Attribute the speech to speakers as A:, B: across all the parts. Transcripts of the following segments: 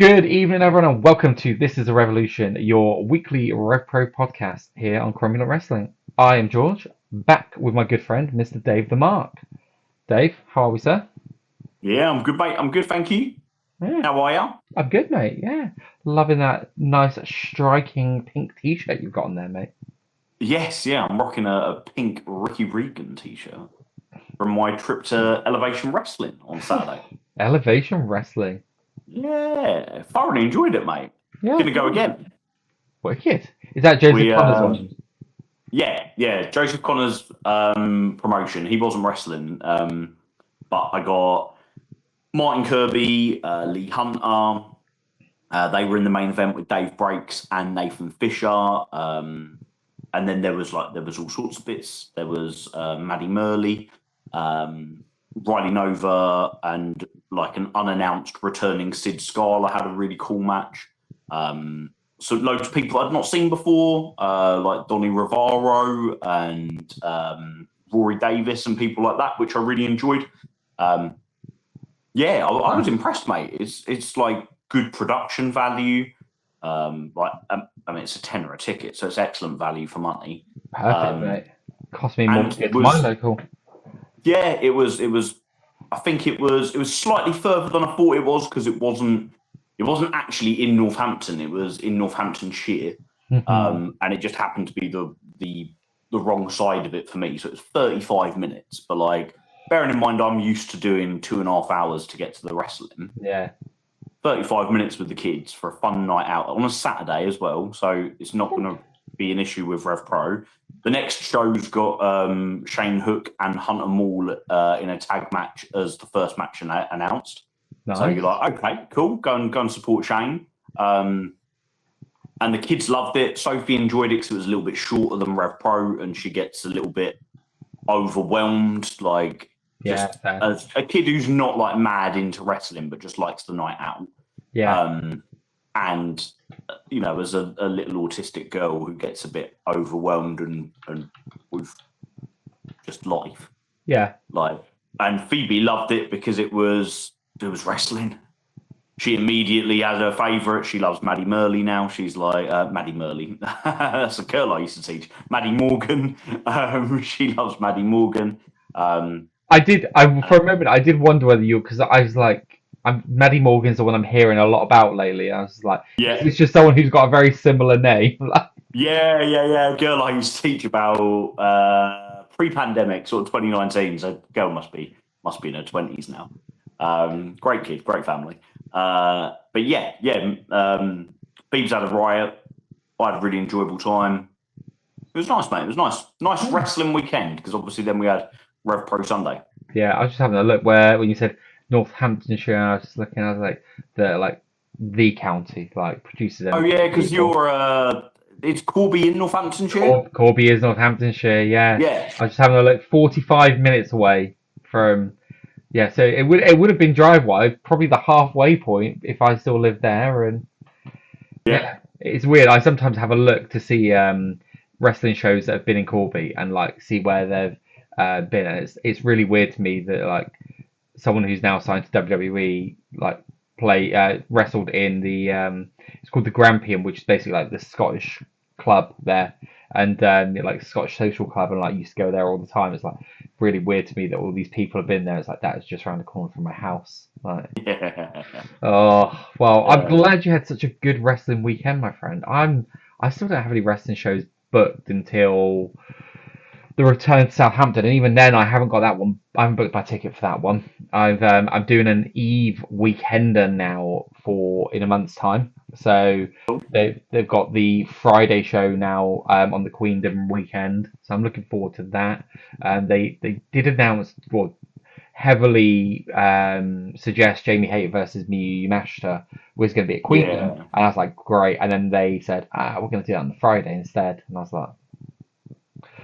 A: Good evening, everyone, and welcome to This is a Revolution, your weekly RevPro podcast here on Cromulent Wrestling. I am George, back with my good friend, Mr. Dave the Mark. Dave, how are we, sir?
B: Yeah, I'm good, mate. I'm good, thank you.
A: Yeah,
B: How are you?
A: I'm good, mate. Yeah, loving that nice, striking pink T-shirt you've got on there, mate.
B: Yes, yeah, I'm rocking a pink Ricky Regan t-shirt from my trip to Elevation Wrestling on Saturday.
A: Elevation Wrestling.
B: Yeah, thoroughly enjoyed it, mate.
A: Yeah,
B: Gonna go again.
A: wicked. Is that Joseph
B: We,
A: Connor's one?
B: yeah, Joseph Connor's promotion. He wasn't wrestling, but I got Martin Kirby, Lee Hunter. They were in the main event with Dave Breaks and Nathan Fisher. And then there was all sorts of bits. There was Maddie Murley, Riley Nova, and like an unannounced returning Sid Scala had a really cool match. So loads of people I'd not seen before, like Donny Rivaro and Rory Davis and people like that, which I really enjoyed. I was impressed, mate. It's like good production value. It's a tenner a ticket, so it's excellent value for money.
A: Perfect, mate. Cost me more to get to my local.
B: Yeah, it was. I think it was slightly further than I thought it was because it wasn't actually in Northampton. It was in Northamptonshire, and it just happened to be the wrong side of it for me. So it was 35 minutes, but like bearing in mind I'm used to doing 2.5 hours to get to the wrestling.
A: Yeah.
B: 35 minutes with the kids for a fun night out on a Saturday as well, so it's not going to be an issue with Rev Pro. The next show's got Shane Hook and Hunter Mall in a tag match as the first match announced. Nice. So you're like, okay, cool, go and support Shane. And the kids loved it. Sophie enjoyed it because it was a little bit shorter than Rev Pro, and she gets a little bit overwhelmed, like.
A: Yeah,
B: as a kid who's not like mad into wrestling, but just likes the night out.
A: Yeah.
B: And as a little autistic girl who gets a bit overwhelmed and with just life.
A: Yeah.
B: And Phoebe loved it because it was wrestling. She immediately had her favourite. She loves Maddie Murley now. She's like, Maddie Murley. That's a girl I used to teach. Maddie Morgan. She loves Maddie Morgan.
A: For a moment, I did wonder whether because I was like, Maddie Morgan's the one I'm hearing a lot about lately. I was like, yeah, it's just someone who's got a very similar name.
B: Yeah. A girl I used to teach about pre-pandemic, sort of 2019. So girl must be in her 20s now. Great kid, great family. But Beebs had a riot. I had a really enjoyable time. It was nice, mate. It was nice wrestling weekend because obviously then we had Rev Pro Sunday.
A: Yeah, I was just having a look when you said Northamptonshire, I was just looking. I was like the county produces.
B: Oh yeah, because you're it's Corby in Northamptonshire.
A: Corby is Northamptonshire. Yeah.
B: Yeah.
A: I was just having a look. 45 minutes away from. Yeah, so it would have been drive-wise, probably the halfway point if I still lived there. And yeah, it's weird. I sometimes have a look to see wrestling shows that have been in Corby and see where they've been. And it's really weird to me that someone who's now signed to WWE wrestled in the it's called the Grampian, which is basically the Scottish club there, and Scottish social club, and used to go there all the time. It's really weird to me that all these people have been there. It's that is just around the corner from my house. Oh well, I'm glad you had such a good wrestling weekend, my friend. I still don't have any wrestling shows booked until the return to Southampton, and even then I haven't got that one. I haven't booked my ticket for that one. I'm doing an Eve weekender now in a month's time. So they've got the Friday show now on the Queendom weekend. So I'm looking forward to that. They did announce heavily suggest Jamie Hayter versus Miyu Yamashita was going to be at Queendom, and I was like, great. And then they said, we're going to do it on the Friday instead, and I was like.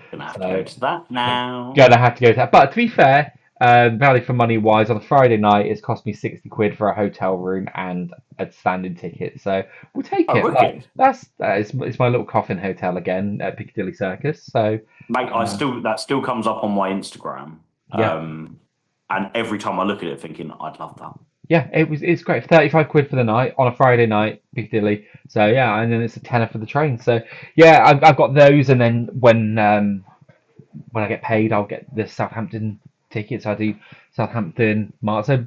B: Gonna have to go to that now.
A: Gonna have to go to that. But to be fair, value for money wise, on a Friday night, it's cost me 60 quid for a hotel room and a standing ticket. So we'll take it. It's my little coffin hotel again at Piccadilly Circus. So
B: mate, that still comes up on my Instagram. And every time I look at it, thinking I'd love that.
A: Yeah, it's great. 35 quid for the night on a Friday night, Piccadilly. So yeah, and then it's a tenner for the train. So yeah, I've got those, and then when I get paid, I'll get the Southampton tickets. I do Southampton March. So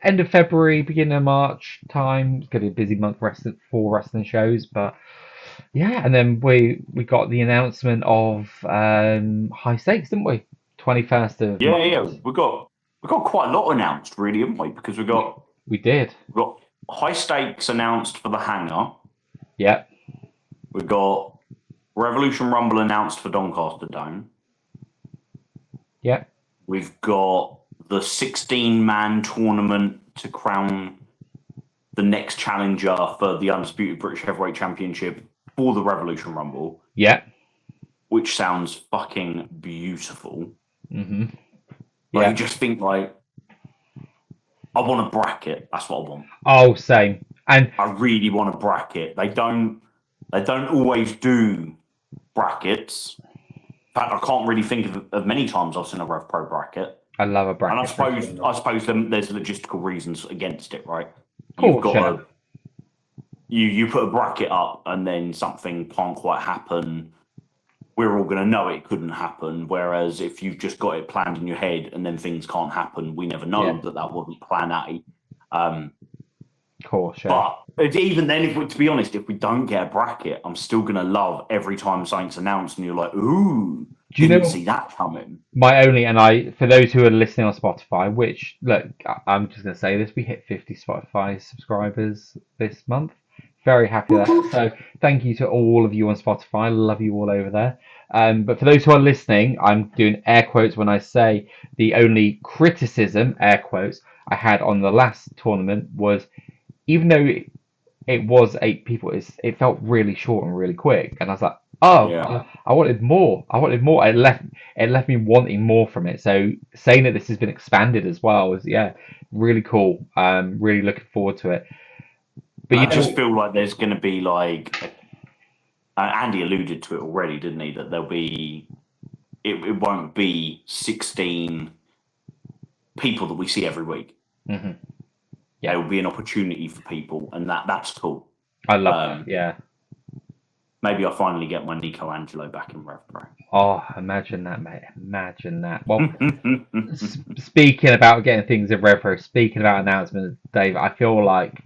A: end of February, beginning of March time. It's gonna be a busy month for wrestling shows, but yeah, and then we got the announcement of high stakes, didn't we? 21st of
B: Yeah,
A: March.
B: yeah. We got quite a lot announced, really, haven't we? Because
A: We we did.
B: we got high stakes announced for the hangar.
A: Yeah,
B: We got Revolution Rumble announced for Doncaster Dome.
A: yeah,
B: We've got the 16-man tournament to crown the next challenger for the undisputed British Heavyweight Championship for the Revolution Rumble,
A: yeah.
B: which sounds fucking beautiful.
A: hmm
B: Like,
A: Yeah.
B: you just think, like, I want a bracket. That's what I want.
A: Oh, same. And
B: I really want a bracket. They don't always do brackets. In fact, I can't really think of many times I've seen a Rev Pro bracket.
A: I love a
B: And
A: bracket.
B: I suppose there's logistical reasons against it, right?
A: Cool,
B: You've got
A: sure.
B: you put a bracket up and then something can't quite happen. We're all going to know it couldn't happen. Whereas if you've just got it planned in your head and then things can't happen, we never know
A: Yeah.
B: that wasn't plan A.
A: Cool, sure.
B: But even then, to be honest, if we don't get a bracket, I'm still going to love every time something's announced and you're like, ooh,
A: Do you
B: didn't
A: know
B: see that coming.
A: my only, and I, for those who are listening on Spotify, which, look, I'm just going to say this, we hit 50 Spotify subscribers this month. Very happy with that. So thank you to all of you on Spotify. Love you all over there. But for those who are listening, I'm doing air quotes when I say the only criticism, air quotes, I had on the last tournament was, even though it was 8 people, it felt really short and really quick. And I was like, oh,
B: Yeah.
A: I wanted more. I wanted more. It left me wanting more from it. So saying that this has been expanded as well is, yeah, really cool. Really looking forward to it. But
B: I just feel like there's going to be like, Andy alluded to it already, didn't he? That there'll be, it won't be 16 people that we see every week.
A: hmm Yeah.
B: There will be an opportunity for people, and that's cool.
A: I love that. Yeah.
B: Maybe I'll finally get my Nico Angelo back in Rev Pro.
A: Oh, imagine that, mate. Imagine that. Well, speaking about getting things in Repro, speaking about announcements, Dave, I feel like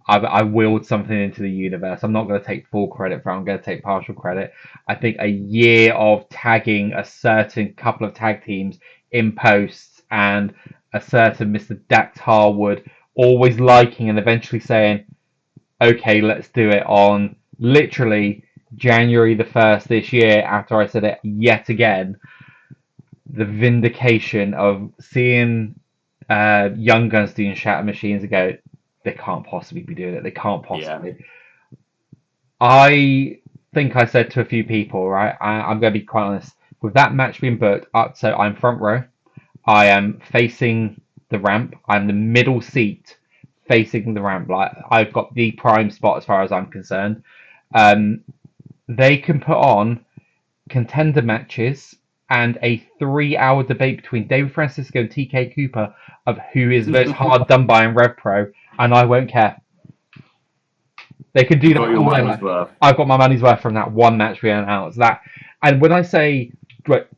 A: I willed something into the universe. I'm not going to take full credit for it. I'm going to take partial credit. I think a year of tagging a certain couple of tag teams in posts and a certain Mr. Dax Harwood always liking and eventually saying, okay, let's do it on literally January the 1st this year after I said it yet again. The vindication of seeing Young Guns doing Shatter Machines and go, they can't possibly be doing it. They can't possibly. Yeah. I think I said to a few people, right? I'm going to be quite honest. With that match being booked up, so I'm front row. I am facing the ramp. I'm the middle seat facing the ramp. Like, I've got the prime spot as far as I'm concerned. They can put on contender matches and a 3-hour debate between David Francisco and TK Cooper of who is most hard done by in Rev Pro, and I won't care. They can do that. I've got my money's worth from that one match we announced. That, and when I say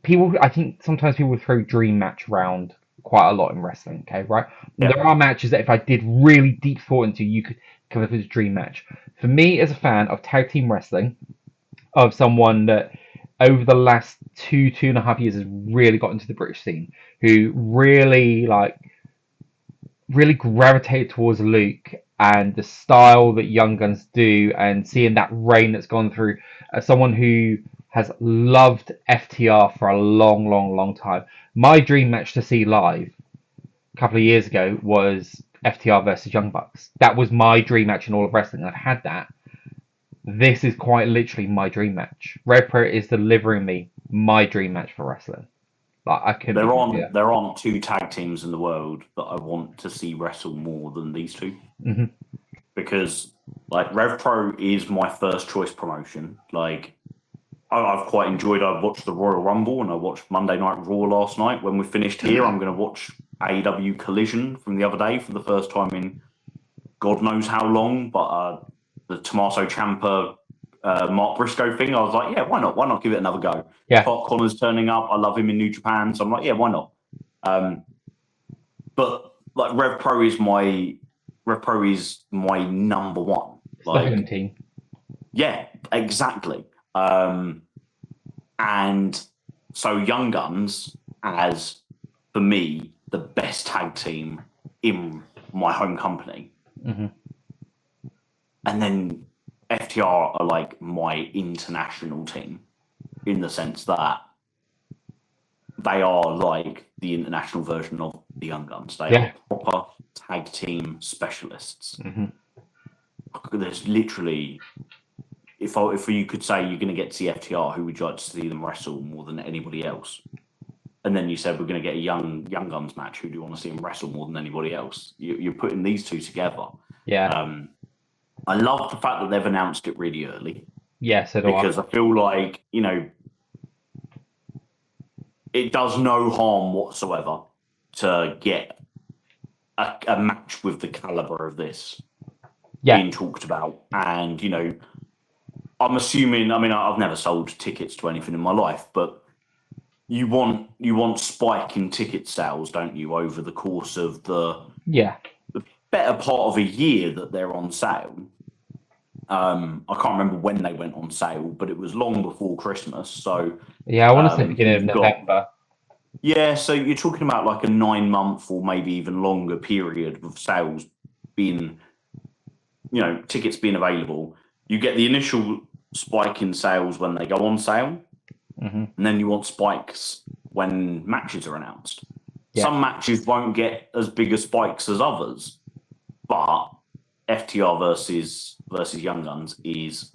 A: people, I think sometimes people throw dream match around quite a lot in wrestling. Okay, right? Yeah. There are matches that if I did really deep thought into, you could come up with a dream match. For me, as a fan of tag team wrestling, of someone that over the last 2.5 years has really got into the British scene, who really gravitated towards Luke and the style that Young Guns do, and seeing that reign that's gone through, as someone who has loved FTR for a long, long, long time. My dream match to see live a couple of years ago was FTR versus Young Bucks. That was my dream match in all of wrestling. I've had that. This is quite literally my dream match. Rev Pro is delivering me my dream match for wrestling. Like, I couldn't.
B: There aren't 2 tag teams in the world that I want to see wrestle more than these 2.
A: Mm-hmm.
B: Because like Rev Pro is my first choice promotion. Like, I've quite enjoyed. I watched the Royal Rumble and I watched Monday Night Raw last night. When we finished here, I'm going to watch AEW Collision from the other day for the first time in God knows how long, but the Tommaso Ciampa, Mark Briscoe thing, I was like, yeah, why not? Why not give it another go?
A: Yeah.
B: Clark Connor's turning up. I love him in New Japan, so I'm like, yeah, why not? But like Rev Pro is my number one.
A: It's
B: Like,
A: the home team.
B: Yeah, exactly. And so Young Guns as, for me, the best tag team in my home company.
A: Mm-hmm.
B: And then FTR are like my international team in the sense that they are like the international version of the Young Guns. They are proper tag team specialists.
A: Mm-hmm.
B: There's literally, if you could say you're going to get to see FTR, who would you like to see them wrestle more than anybody else? And then you said we're going to get a Young Guns match. Who do you want to see them wrestle more than anybody else? You're putting these two together.
A: Yeah.
B: I love the fact that they've announced it really early.
A: Yeah, so do
B: because I feel like, it does no harm whatsoever to get a match with the caliber of this being talked about. And, I'm assuming, I've never sold tickets to anything in my life, but you want spike in ticket sales, don't you, over the course of the better part of a year that they're on sale. I can't remember when they went on sale, but it was long before Christmas. So
A: I want to say beginning of November.
B: So you're talking about like a 9-month or maybe even longer period of sales being, tickets being available. You get the initial spike in sales when they go on sale, and then you want spikes when matches are announced. Yeah. Some matches won't get as big a spikes as others, but FTR versus Young Guns is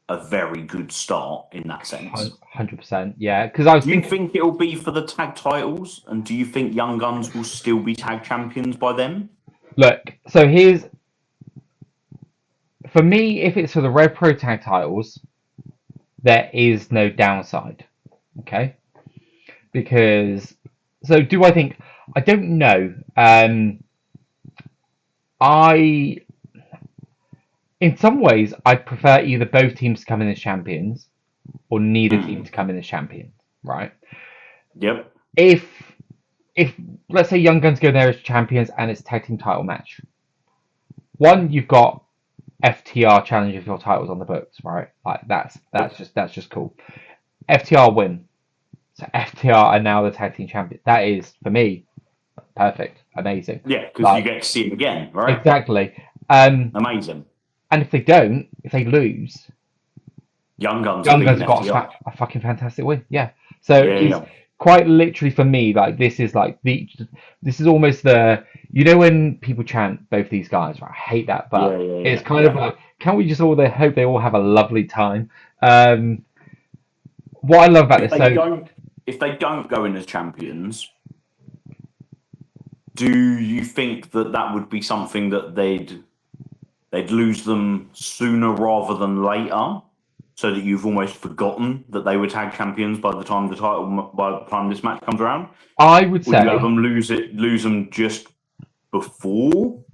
B: a very good start in that sense.
A: 100%, yeah. Because
B: do you think it'll be for the tag titles, and do you think Young Guns will still be tag champions by then?
A: Look, so for me, if it's for the Rev Pro tag titles, there is no downside. Okay, because do I think? I don't know. In some ways, I'd prefer either both teams to come in as champions or neither team to come in as champions, right?
B: Yep.
A: If let's say Young Guns go there as champions and it's a tag team title match, one, you've got FTR challenging for your titles on the books, right? Like that's just cool. FTR win, so FTR are now the tag team champions. That is, for me, perfect, amazing.
B: Yeah, because you get to see them again, right?
A: Exactly.
B: Amazing.
A: And if they lose,
B: Young Guns
A: got a fucking fantastic win. Yeah. So quite literally for me, like this is almost when people chant both these guys, right? I hate that, but it's kind of like, can't we just all hope they all have a lovely time? What I love about this,
B: if they don't go in as champions, do you think that would be something that they'd lose them sooner rather than later, so that you've almost forgotten that they were tag champions by the time this match comes around?
A: I would say,
B: would you have them lose them just before?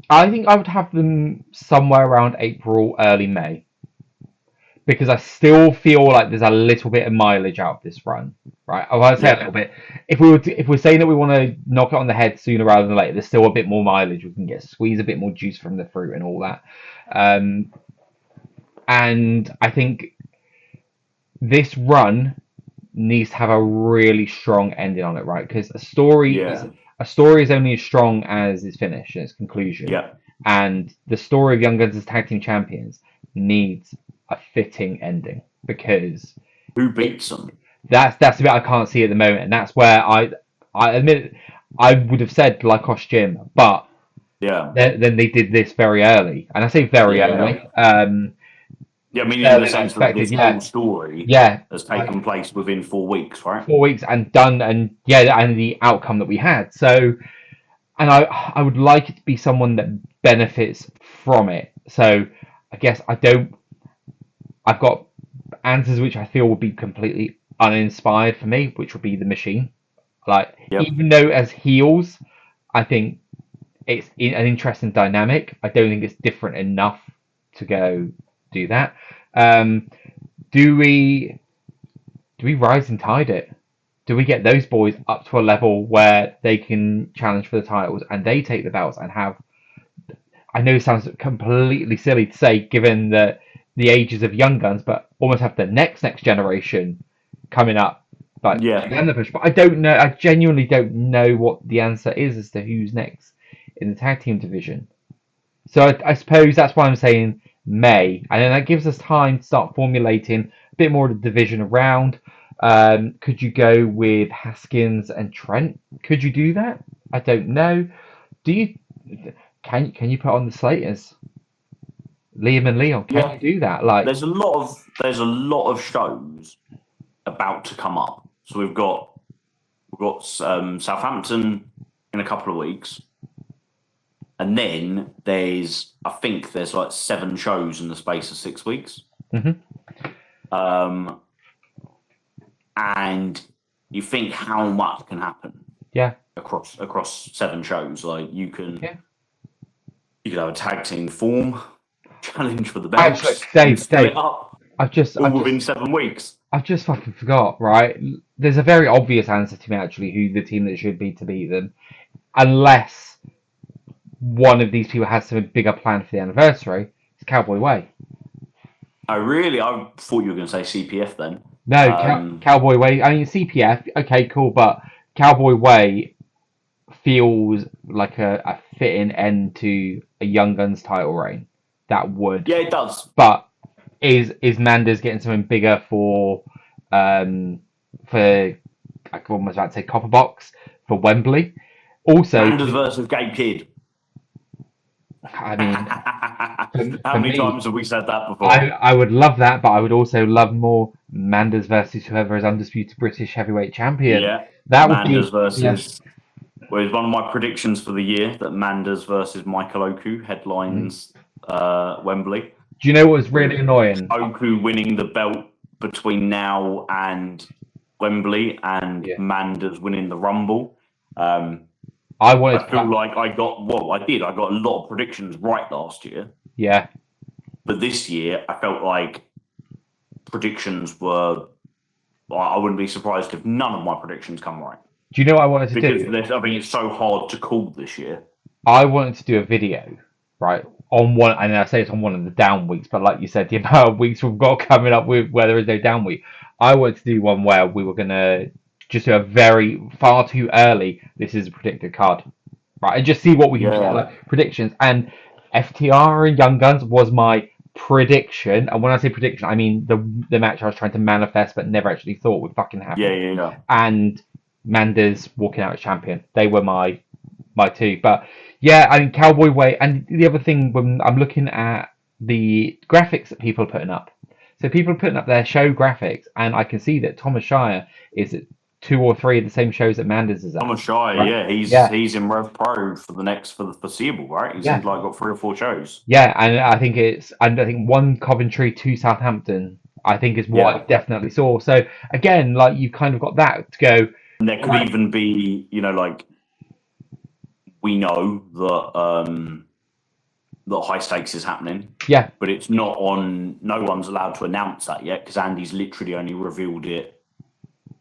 A: I think I would have them somewhere around April, early May, because I still feel like there's a little bit of mileage out of this run, right? I want to say a little bit. If we're saying that we want to knock it on the head sooner rather than later, there's still a bit more mileage. We can squeeze a bit more juice from the fruit and all that. And I think this run needs to have a really strong ending on it, right? Because a story is only as strong as its finish and its conclusion.
B: Yeah.
A: And the story of Young Guns as tag team champions needs a fitting ending, because
B: who beats them?
A: That's the bit I can't see at the moment, and that's where I admit I would have said Lycos Jim, but then they did this very early, and I say very early.
B: In the sense that this whole story has taken place within 4 weeks, right?
A: 4 weeks and done, and the outcome that we had. So, and I would like it to be someone that benefits from it. So I guess I've got answers which I feel would be completely uninspired for me, which would be the Machine. Like,
B: Yep.
A: even though as heels, I think it's an interesting dynamic. I don't think it's different enough to go do that. Um, do we rise and tide it? Do we get those boys up to a level where they can challenge for the titles and they take the belts and have? I know it sounds completely silly to say, given the ages of young guns, but almost have the next generation coming up, like
B: Yeah.
A: and the push. But I don't know. I genuinely don't know what the answer is as to who's next in the tag team division. So I suppose that's why I'm saying May, and then that gives us time to start formulating a bit more of the division around. Could you go with Haskins and Trent? Could you do that? I don't know. Do you? Can you put on the Slaters, Liam and Leon? Can you do that? Like,
B: there's a lot of shows about to come up. So we've got Southampton in a couple of weeks, and then I think there's like 7 shows in the space of 6 weeks. And you think how much can happen?
A: Yeah.
B: Across 7 shows, like you can have a tag team form challenge for the belts.
A: Actually, Dave,
B: within 7 weeks.
A: I've just fucking forgot. Right, there's a very obvious answer to me actually. Who the team that should be to beat them, unless one of these people has some bigger plan for the anniversary. It's Cowboy Way.
B: Oh really? I thought you were going to say CPF then.
A: No, Cowboy Way. I mean CPF. Okay, cool, but Cowboy Way feels like a fitting end to a Young Guns title reign. That would.
B: Yeah, it does.
A: But is Manders getting something bigger for I could almost about to say Copper Box for Wembley? Also,
B: Manders versus Gay Kid.
A: I mean,
B: how many times have we said that before?
A: I would love that, but I would also love more Manders versus whoever is undisputed British heavyweight champion.
B: Yeah,
A: that would
B: Manders
A: be
B: versus.
A: Yes.
B: Well, it's one of my predictions for the year that Manders versus Michael Oku headlines Wembley.
A: Do you know what was really annoying?
B: Oku winning the belt between now and Wembley, and Manders winning the Rumble. I feel like I got a lot of predictions right last year.
A: Yeah.
B: But this year, I felt like predictions were. I wouldn't be surprised if none of my predictions come right.
A: Do you know what I wanted to do?
B: Because I think it's so hard to call this year.
A: I wanted to do a video, right, on one, and I say it's on one of the down weeks, but like you said, the amount of weeks we've got coming up with where there is no down week. I wanted to do one where we were going to just do a very far too early, this is a predicted card, right, and just see what we can get, like predictions. And FTR and Young Guns was my prediction, and when I say prediction, I mean the match I was trying to manifest but never actually thought would fucking happen.
B: Yeah.
A: And Manders walking out as champion. They were my 2. But yeah, I mean Cowboy Way, and the other thing when I'm looking at the graphics that people are putting up. So people are putting up their show graphics, and I can see that Thomas Shire is at 2 or 3 of the same shows that Manders is at.
B: Thomas Shire, right? He's in Rev Pro for the foreseeable, right? He's like got 3 or 4 shows.
A: Yeah, and I think 1 Coventry, 2 Southampton, I think is what I definitely saw. So again, like you've kind of got that to go.
B: And there could even be, like we know that that high stakes is happening.
A: Yeah.
B: But it's not on. No one's allowed to announce that yet because Andy's literally only revealed it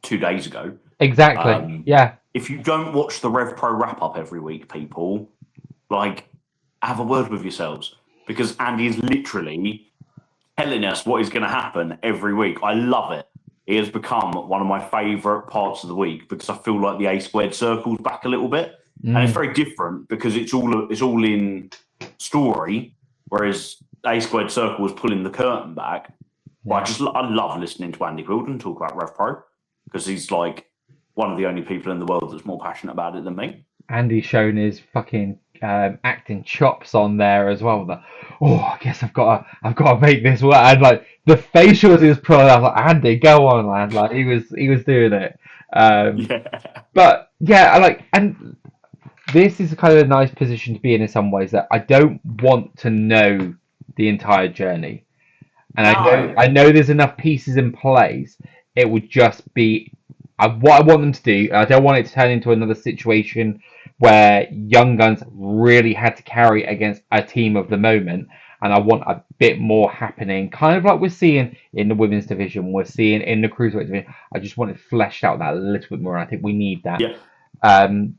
B: 2 days ago.
A: Exactly. Yeah.
B: If you don't watch the Rev Pro wrap up every week, people, like, have a word with yourselves because Andy is literally telling us what is going to happen every week. I love it. It has become one of my favourite parts of the week because I feel like the A squared circle's back a little bit, and it's very different because it's all in story, whereas A squared circle was pulling the curtain back. But I love listening to Andy Wilden talk about Rev Pro because he's like one of the only people in the world that's more passionate about it than me.
A: Andy's shown his fucking acting chops on there as well. I guess I've got to make this work. And like the facials he was pulling, I was like, Andy, go on, man. Like he was doing it. But yeah, and this is kind of a nice position to be in some ways that I don't want to know the entire journey, and I know there's enough pieces in place. It would just be what I want them to do, I don't want it to turn into another situation where Young Guns really had to carry against a team of the moment. And I want a bit more happening, kind of like we're seeing in the women's division, we're seeing in the cruiserweight division. I just want it fleshed out that a little bit more, and I think we need that.
B: Yeah.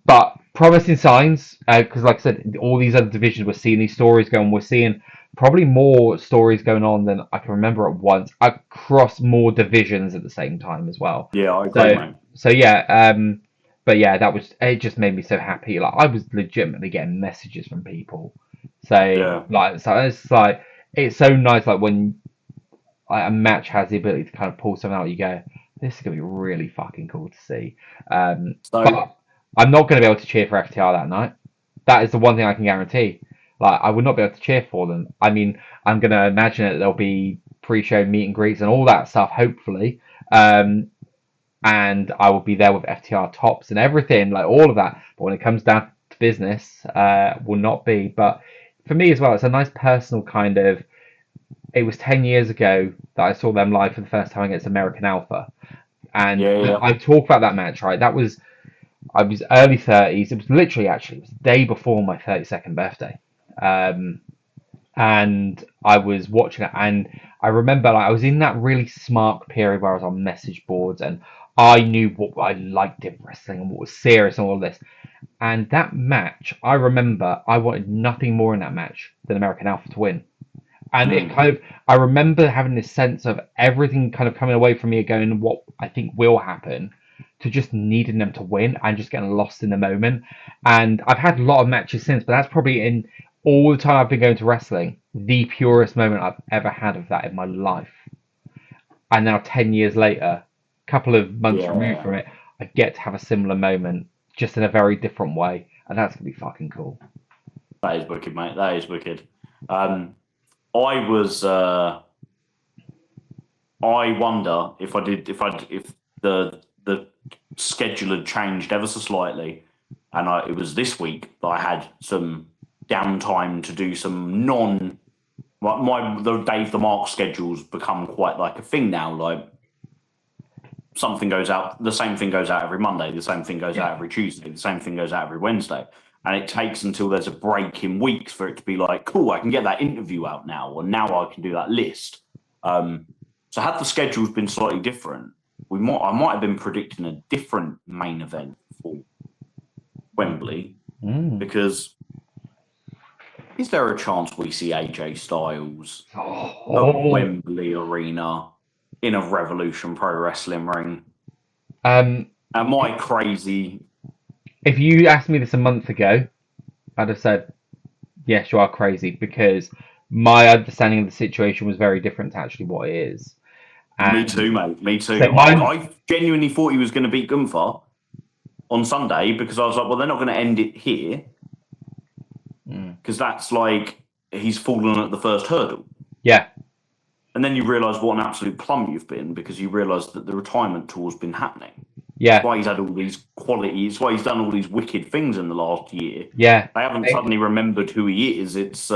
A: But promising signs, because like I said, all these other divisions, we're seeing these stories going. We're seeing probably more stories going on than I can remember at once across more divisions at the same time as well.
B: Yeah, I agree, mate.
A: So yeah, but yeah, it just made me so happy. Like I was legitimately getting messages from people saying it's so nice. Like when like, a match has the ability to kind of pull something out, you go, this is gonna be really fucking cool to see. But I'm not gonna be able to cheer for FTR that night. That is the one thing I can guarantee. Like I would not be able to cheer for them. I mean, I'm gonna imagine that there'll be pre-show meet and greets and all that stuff, hopefully. And I will be there with FTR tops and everything, like all of that. But when it comes down to business, will not be. But for me as well, it's a nice personal kind of. It was 10 years ago that I saw them live for the first time against American Alpha, and I talk about that match. Right, I was early 30s. It was literally actually it was the day before my 32nd birthday, and I was watching it, and I remember like, I was in that really smart period where I was on message boards and I knew what I liked in wrestling and what was serious and all of this. And that match, I remember I wanted nothing more in that match than American Alpha to win. And it kind of, I remember having this sense of everything kind of coming away from me going, what I think will happen, to just needing them to win and just getting lost in the moment. And I've had a lot of matches since, but that's probably in all the time I've been going to wrestling, the purest moment I've ever had of that in my life. And now 10 years later, a couple of months removed from it, I get to have a similar moment, just in a very different way. And that's going to be fucking cool.
B: That is wicked, mate. That is wicked. I wonder if the schedule had changed ever so slightly, and it was this week that I had some downtime to do some the Dave the Mark schedule's become quite like a thing now. Like something goes out, the same thing goes out every Monday, the same thing goes out every Tuesday, the same thing goes out every Wednesday. And it takes until there's a break in weeks for it to be like, cool, I can get that interview out now, or now I can do that list. So had the schedules been slightly different, I might have been predicting a different main event for Wembley, because is there a chance we see AJ Styles at Wembley Arena in a Revolution Pro Wrestling ring? Am I crazy?
A: If you asked me this a month ago, I'd have said, yes, you are crazy, because my understanding of the situation was very different to actually what it is. And
B: me too, mate. Me too.
A: So
B: I genuinely thought he was going to beat Gunther on Sunday, because I was like, well, they're not going to end it here, because that's like he's fallen at the first hurdle.
A: Yeah.
B: And then you realise what an absolute plum you've been, because you realise that the retirement tour's been happening.
A: Yeah.
B: That's why he's had all these qualities. That's why he's done all these wicked things in the last year.
A: Yeah.
B: They haven't suddenly remembered who he is. It's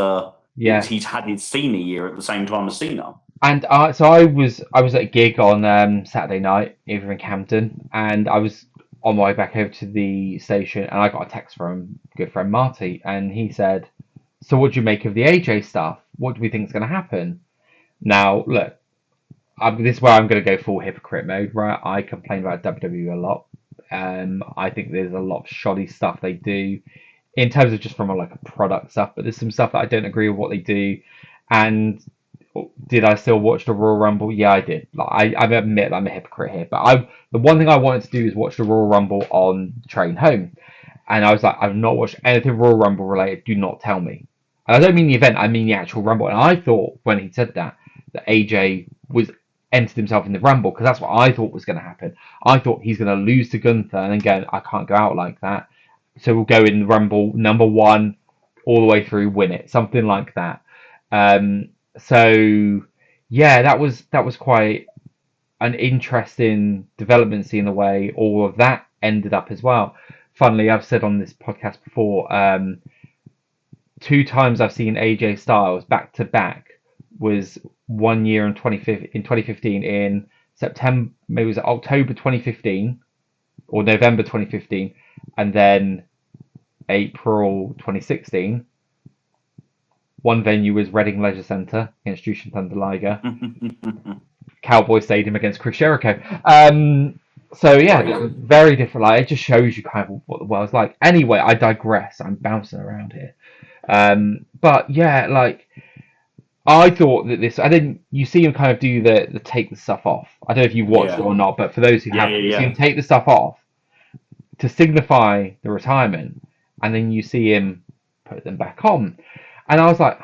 B: he's had his Cena year at the same time as Cena.
A: And so I was at a gig on Saturday night over in Camden, and I was on my way back over to the station, and I got a text from good friend Marty, and he said, "So what do you make of the AJ stuff? What do we think is going to happen?" Now, look, this is where I'm going to go full hypocrite mode, right? I complain about WWE a lot. I think there's a lot of shoddy stuff they do in terms of just from a product stuff, but there's some stuff that I don't agree with what they do. And did I still watch the Royal Rumble? Yeah, I did. I admit I'm a hypocrite here, but the one thing I wanted to do is watch the Royal Rumble on the train home, and I was like, I've not watched anything Royal Rumble related. Do not tell me. And I don't mean the event; I mean the actual Rumble. And I thought when he said that AJ was entered himself in the Rumble, because that's what I thought was going to happen. I thought he's going to lose to Gunther and then go, I can't go out like that. So we'll go in Rumble number 1 all the way through, win it, something like that. So yeah, that was quite an interesting development, seeing the way all of that ended up as well. Funnily, I've said on this podcast before, 2 times I've seen AJ Styles back to back was 1 year in 2015 in September, maybe it was October 2015 or November 2015, and then April 2016. One venue was Reading Leisure Centre against Jushin Thunder Liger. Cowboy Stadium against Chris Jericho. So yeah, very different. Like, it just shows you kind of what the world's like. Anyway, I digress. I'm bouncing around here. But yeah, like, I thought that this, and then you see him kind of do the take the stuff off. I don't know if you watched it or not, but for those who haven't, you see him take the stuff off to signify the retirement, and then you see him put them back on. And I was like,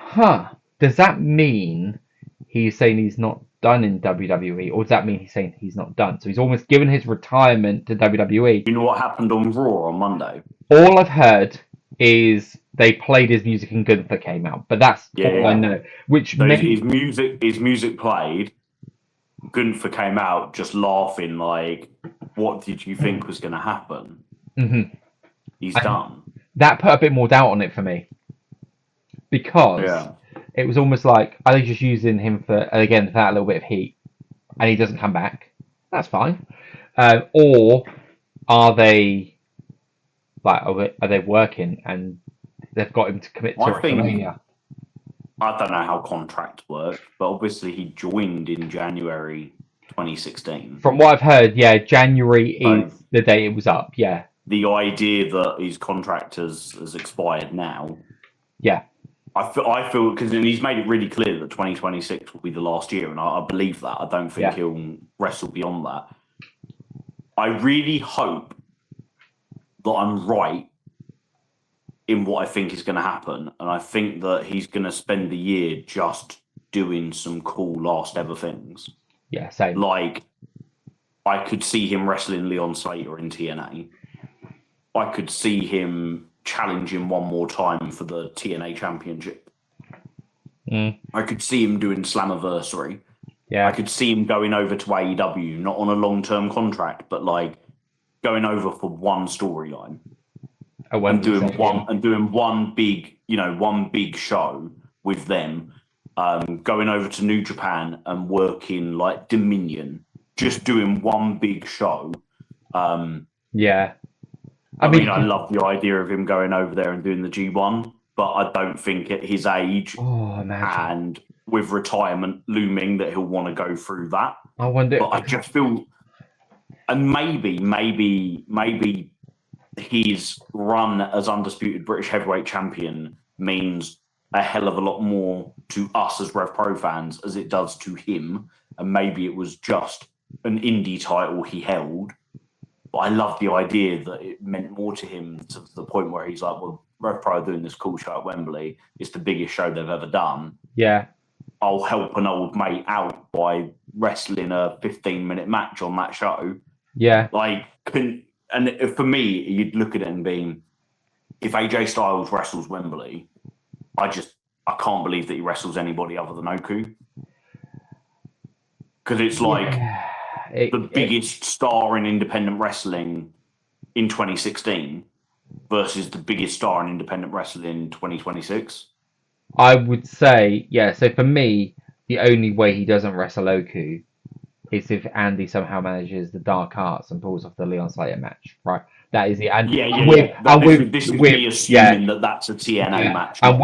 A: does that mean he's saying he's not done in WWE, or does that mean he's saying he's not done? So he's almost given his retirement to WWE.
B: You know what happened on Raw on Monday?
A: All I've heard is they played his music and Gunther came out, but that's all I know. Which
B: so his music played. Gunther came out just laughing, like, "What did you think was going to happen?"
A: Mm-hmm.
B: He's done.
A: That put a bit more doubt on it for me, because it was almost like, are they just using him for that little bit of heat, and he doesn't come back? That's fine. Or are they working and they've got him to commit to WrestleMania?
B: I don't know how contracts work, but obviously he joined in January 2016.
A: From what I've heard, January is the day it was up. Yeah.
B: The idea that his contract has expired now.
A: Yeah.
B: I feel because he's made it really clear that 2026 will be the last year, and I believe that. I don't think he'll wrestle beyond that. I really hope that I'm right in what I think is going to happen, and I think that he's going to spend the year just doing some cool last ever things.
A: Yeah, same.
B: Like, I could see him wrestling Leon Slater in TNA. I could see him challenging one more time for the TNA Championship. I could see him doing Slammiversary.
A: Yeah.
B: I could see him going over to AEW, not on a long-term contract, but like going over for one storyline. And doing one big show with them, going over to New Japan and working like Dominion, just doing one big show. I mean, I love the idea of him going over there and doing the G1, but I don't think at his age and with retirement looming that he'll want to go through that.
A: I wonder.
B: But I just feel, and maybe his run as undisputed British heavyweight champion means a hell of a lot more to us as Rev Pro fans as it does to him. And maybe it was just an indie title he held. But I love the idea that it meant more to him to the point where he's like, well, Rev Pro are doing this cool show at Wembley. It's the biggest show they've ever done.
A: Yeah.
B: I'll help an old mate out by wrestling a 15-minute match on that show.
A: Yeah.
B: And for me, you'd look at it and being, if AJ Styles wrestles Wembley, I can't believe that he wrestles anybody other than Oku. Because it's like the biggest star in independent wrestling in 2016 versus the biggest star in independent wrestling in 2026.
A: I would say, so for me, the only way he doesn't wrestle Oku is if Andy somehow manages the Dark Arts and pulls off the Leon Slater match, right? That is it. And
B: this is me assuming that that's a TNA match.
A: And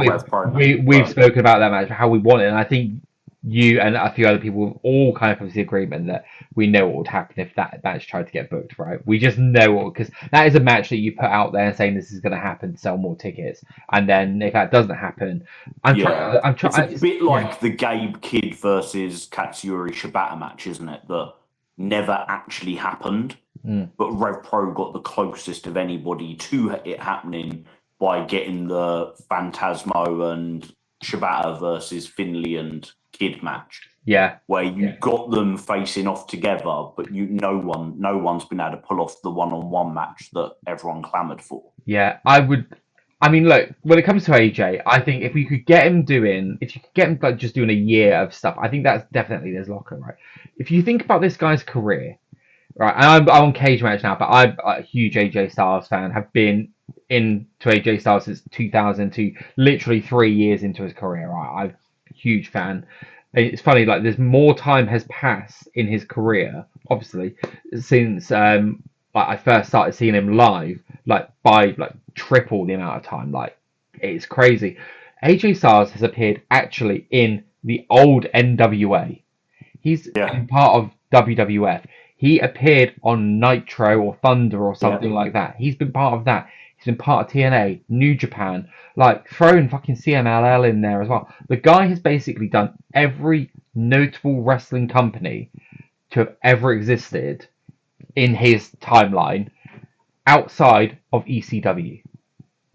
A: we've spoken about that match, how we want it, and I think you and a few other people all kind of come to the agreement that we know what would happen if that match tried to get booked, right? We just know because that is a match that you put out there saying this is going to happen to sell more tickets, and then if that doesn't happen, I'm trying.
B: It's a bit like the Gabe Kidd versus Katsuyori Shibata match, isn't it? That never actually happened, but Rev Pro got the closest of anybody to it happening by getting the Phantasmo and Shibata versus Finlay and Kidd match.
A: Yeah.
B: Where you got them facing off together, but no one's been able to pull off the one-on-one match that everyone clamoured for.
A: Yeah, I mean, look, when it comes to AJ, I think if you could get him like just doing a year of stuff, I think that's definitely his locker, right? If you think about this guy's career, right, and I'm on Cage Match now, but I'm a huge AJ Styles fan, have been into AJ Styles since 2002, literally 3 years into his career, right? I'm a huge fan. It's funny, like, there's more time has passed in his career, obviously, since I first started seeing him live, like by like triple the amount of time. Like it's crazy. AJ Styles has appeared actually in the old NWA. He's
B: Yeah,
A: been part of WWF. He appeared on Nitro or Thunder or
B: yeah.
A: something like that. He's been part of that. He's been part of TNA, New Japan, like throwing fucking CMLL in there as well. The guy has basically done every notable wrestling company to have ever existed in his timeline outside of ECW.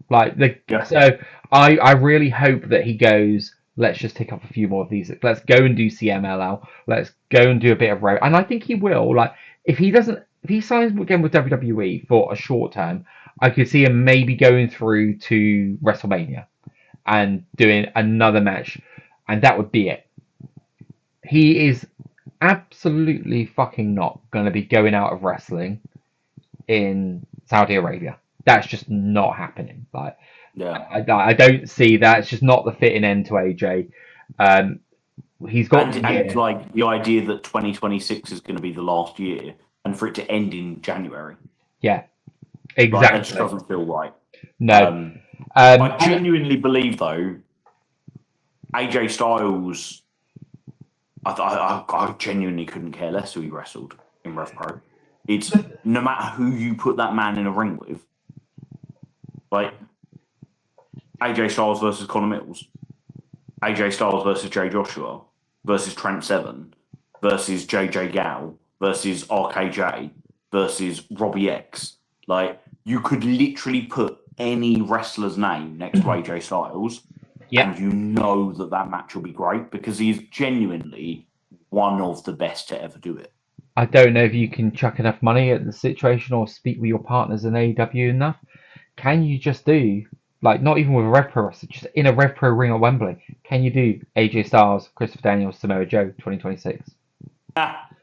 A: Like the
B: Yeah.
A: so I really hope that he goes. Let's just tick off a few more of these. Let's go and do CMLL. Let's go and do a bit of road. And I think he will. Like if he doesn't, if he signs again with WWE for a short term, I could see him maybe going through to WrestleMania and doing another match, and that would be it. He is absolutely fucking not going to be going out of wrestling in Saudi Arabia. That's just not happening. Like
B: Yeah.
A: I don't see that. It's just not the fitting end to AJ. Um, he's got
B: And like the idea that 2026 is going to be the last year and for it to end in January.
A: yeah,
B: Like, that just
A: exactly.
B: doesn't feel right.
A: No,
B: I genuinely believe, though, AJ Styles, I genuinely couldn't care less who he wrestled in Rev Pro. It's no matter who you put that man in a ring with, like AJ Styles versus Conor Mills, AJ Styles versus Jay Joshua versus Trent Seven versus JJ Gal versus RKJ versus Robbie X. Like, you could literally put any wrestler's name next to AJ Styles,
A: yeah,
B: and you know that that match will be great because he's genuinely one of the best to ever do it.
A: I don't know if you can chuck enough money at the situation or speak with your partners in AEW enough. Can you just do like not even with a Rev Pro wrestler, just in a Rev Pro ring at Wembley? Can you do AJ Styles, Christopher Daniels, Samoa Joe, 2026?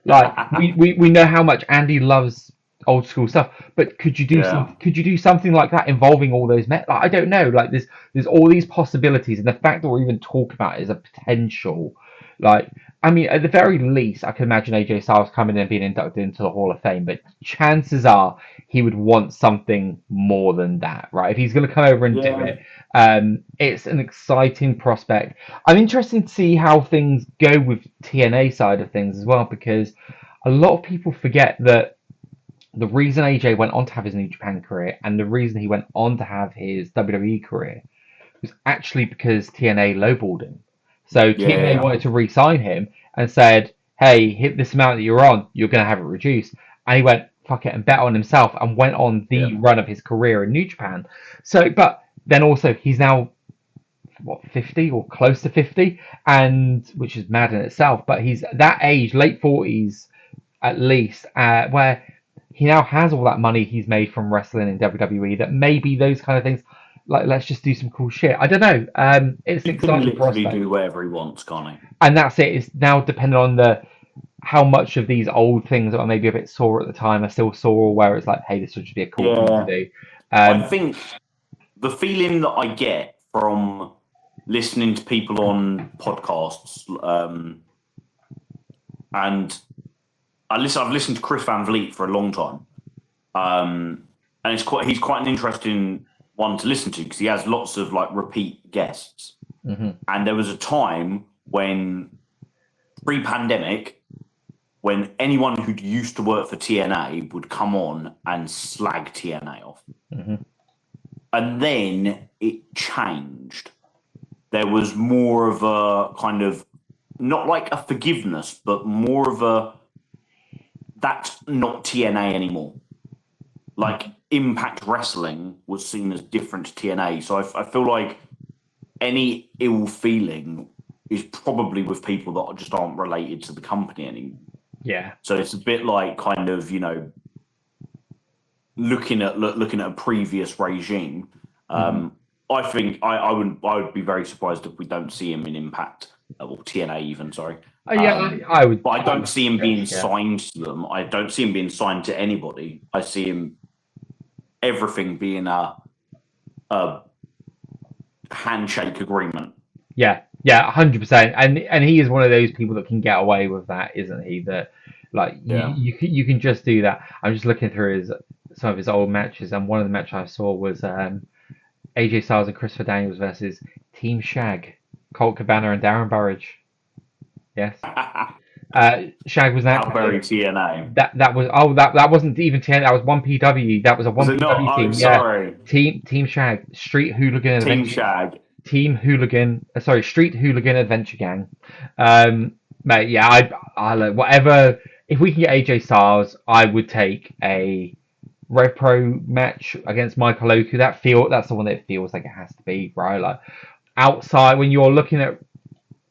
A: Like we know how much Andy loves old school stuff, but could you do
B: Yeah.
A: could you do something like that involving all those men? Like, I don't know. Like there's all these possibilities, and the fact that we're even talking about it is a potential. Like I mean, at the very least, I can imagine AJ Styles coming in and being inducted into the Hall of Fame, but chances are he would want something more than that, right? If he's going to come over and do
B: Yeah.
A: it, it's an exciting prospect. I'm interested to see how things go with TNA side of things as well, because a lot of people forget that the reason AJ went on to have his New Japan career and the reason he went on to have his WWE career was actually because TNA lowballed him. So TNA
B: Yeah.
A: wanted to re-sign him and said, "Hey, hit this amount that you're on, you're going to have it reduced." And he went, "Fuck it," and bet on himself and went on the
B: Yeah.
A: run of his career in New Japan. So, but then also he's now what 50 or close to 50, and which is mad in itself. But he's that age, late 40s at least, where he now has all that money he's made from wrestling in WWE. That maybe those kind of things. Like, let's just do some cool shit. I don't know. It's an
B: He can
A: exciting
B: literally
A: prospect,
B: do whatever he wants, can't he?
A: and that's it. It's now dependent on the how much of these old things that are maybe a bit sore at the time are still sore, where it's like, hey, this would just be a cool thing to
B: Yeah.
A: do.
B: I think the feeling that I get from listening to people on podcasts, and I've listened to Chris Van Vliet for a long time, and he's quite an interesting one to listen to because he has lots of like repeat guests.
A: Mhm.
B: And there was a time when pre-pandemic, when anyone who'd used to work for TNA would come on and slag TNA off.
A: Mhm.
B: And then it changed. There was more of a kind of, not like a forgiveness, but more of a, that's not TNA anymore. Like Impact Wrestling was seen as different to TNA. So I feel like any ill feeling is probably with people that just aren't related to the company anymore.
A: Yeah.
B: So it's a bit like kind of, looking at a previous regime. I think I would be very surprised if we don't see him in Impact or TNA even. Sorry.
A: I would.
B: But I don't see him being
A: Yeah.
B: signed to them. I don't see him being signed to anybody. I see him everything being a handshake agreement.
A: Yeah, 100%. And he is one of those people that can get away with that, isn't he? That like
B: Yeah.
A: you can just do that. I'm just looking through his some of his old matches, and one of the matches I saw was AJ Styles and Christopher Daniels versus Team Shag, Colt Cabana and Darren Burridge. Yes. Shag was
B: How very TNA.
A: That wasn't even TNA. That was one PW. That was a one
B: Was it not?
A: PW team.
B: Oh, sorry.
A: Team Shag, Street Hooligan
B: Team
A: Adventure.
B: Shag.
A: Team Hooligan. Street Hooligan Adventure Gang. Mate, yeah, I whatever. If we can get AJ Styles, I would take a Rev Pro match against Michael Oku. That's the one that feels like it has to be, right? Like outside when you're looking at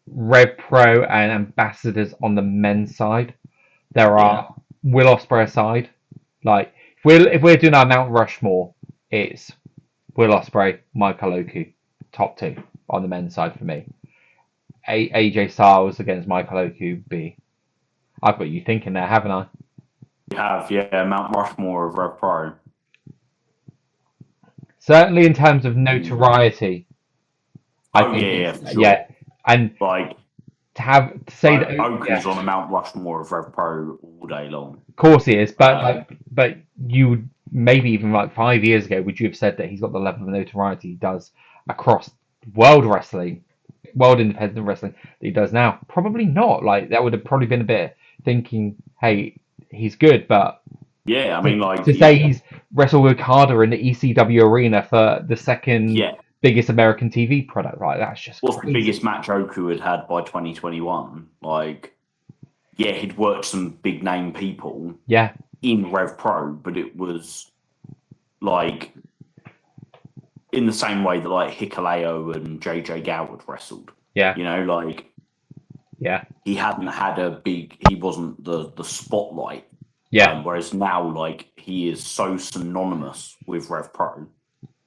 A: Rev Pro and ambassadors on the men's side, there are Will Ospreay aside. Like if we're doing our Mount Rushmore, it's Will Ospreay, Michael Oku, top two on the men's side for me. AJ Styles against Michael Oku B. I've got you thinking there, haven't I?
B: You have, yeah, Mount Rushmore of Rev Pro.
A: Certainly in terms of notoriety. I think,
B: for sure.
A: Yeah, and
B: like
A: to say that
B: Oakley's on a Mount Rushmore of Rev Pro all day long.
A: Of course he is, but you maybe even like 5 years ago, would you have said that he's got the level of notoriety he does across world wrestling, world independent wrestling that he does now? Probably not. Like that would have probably been a bit thinking, hey, he's good, but
B: yeah, I mean, like
A: to say he's wrestled with Carter in the ECW arena for the second biggest American TV product, right? That's just
B: what's
A: crazy.
B: The biggest match Oku had by 2021? Like, yeah, he'd worked some big name people, in Rev Pro, but it was like in the same way that like Hikuleo and JJ Goward wrestled.
A: Yeah,
B: you know, like he hadn't had he wasn't the spotlight.
A: Yeah.
B: Whereas now, like, he is so synonymous with Rev Pro,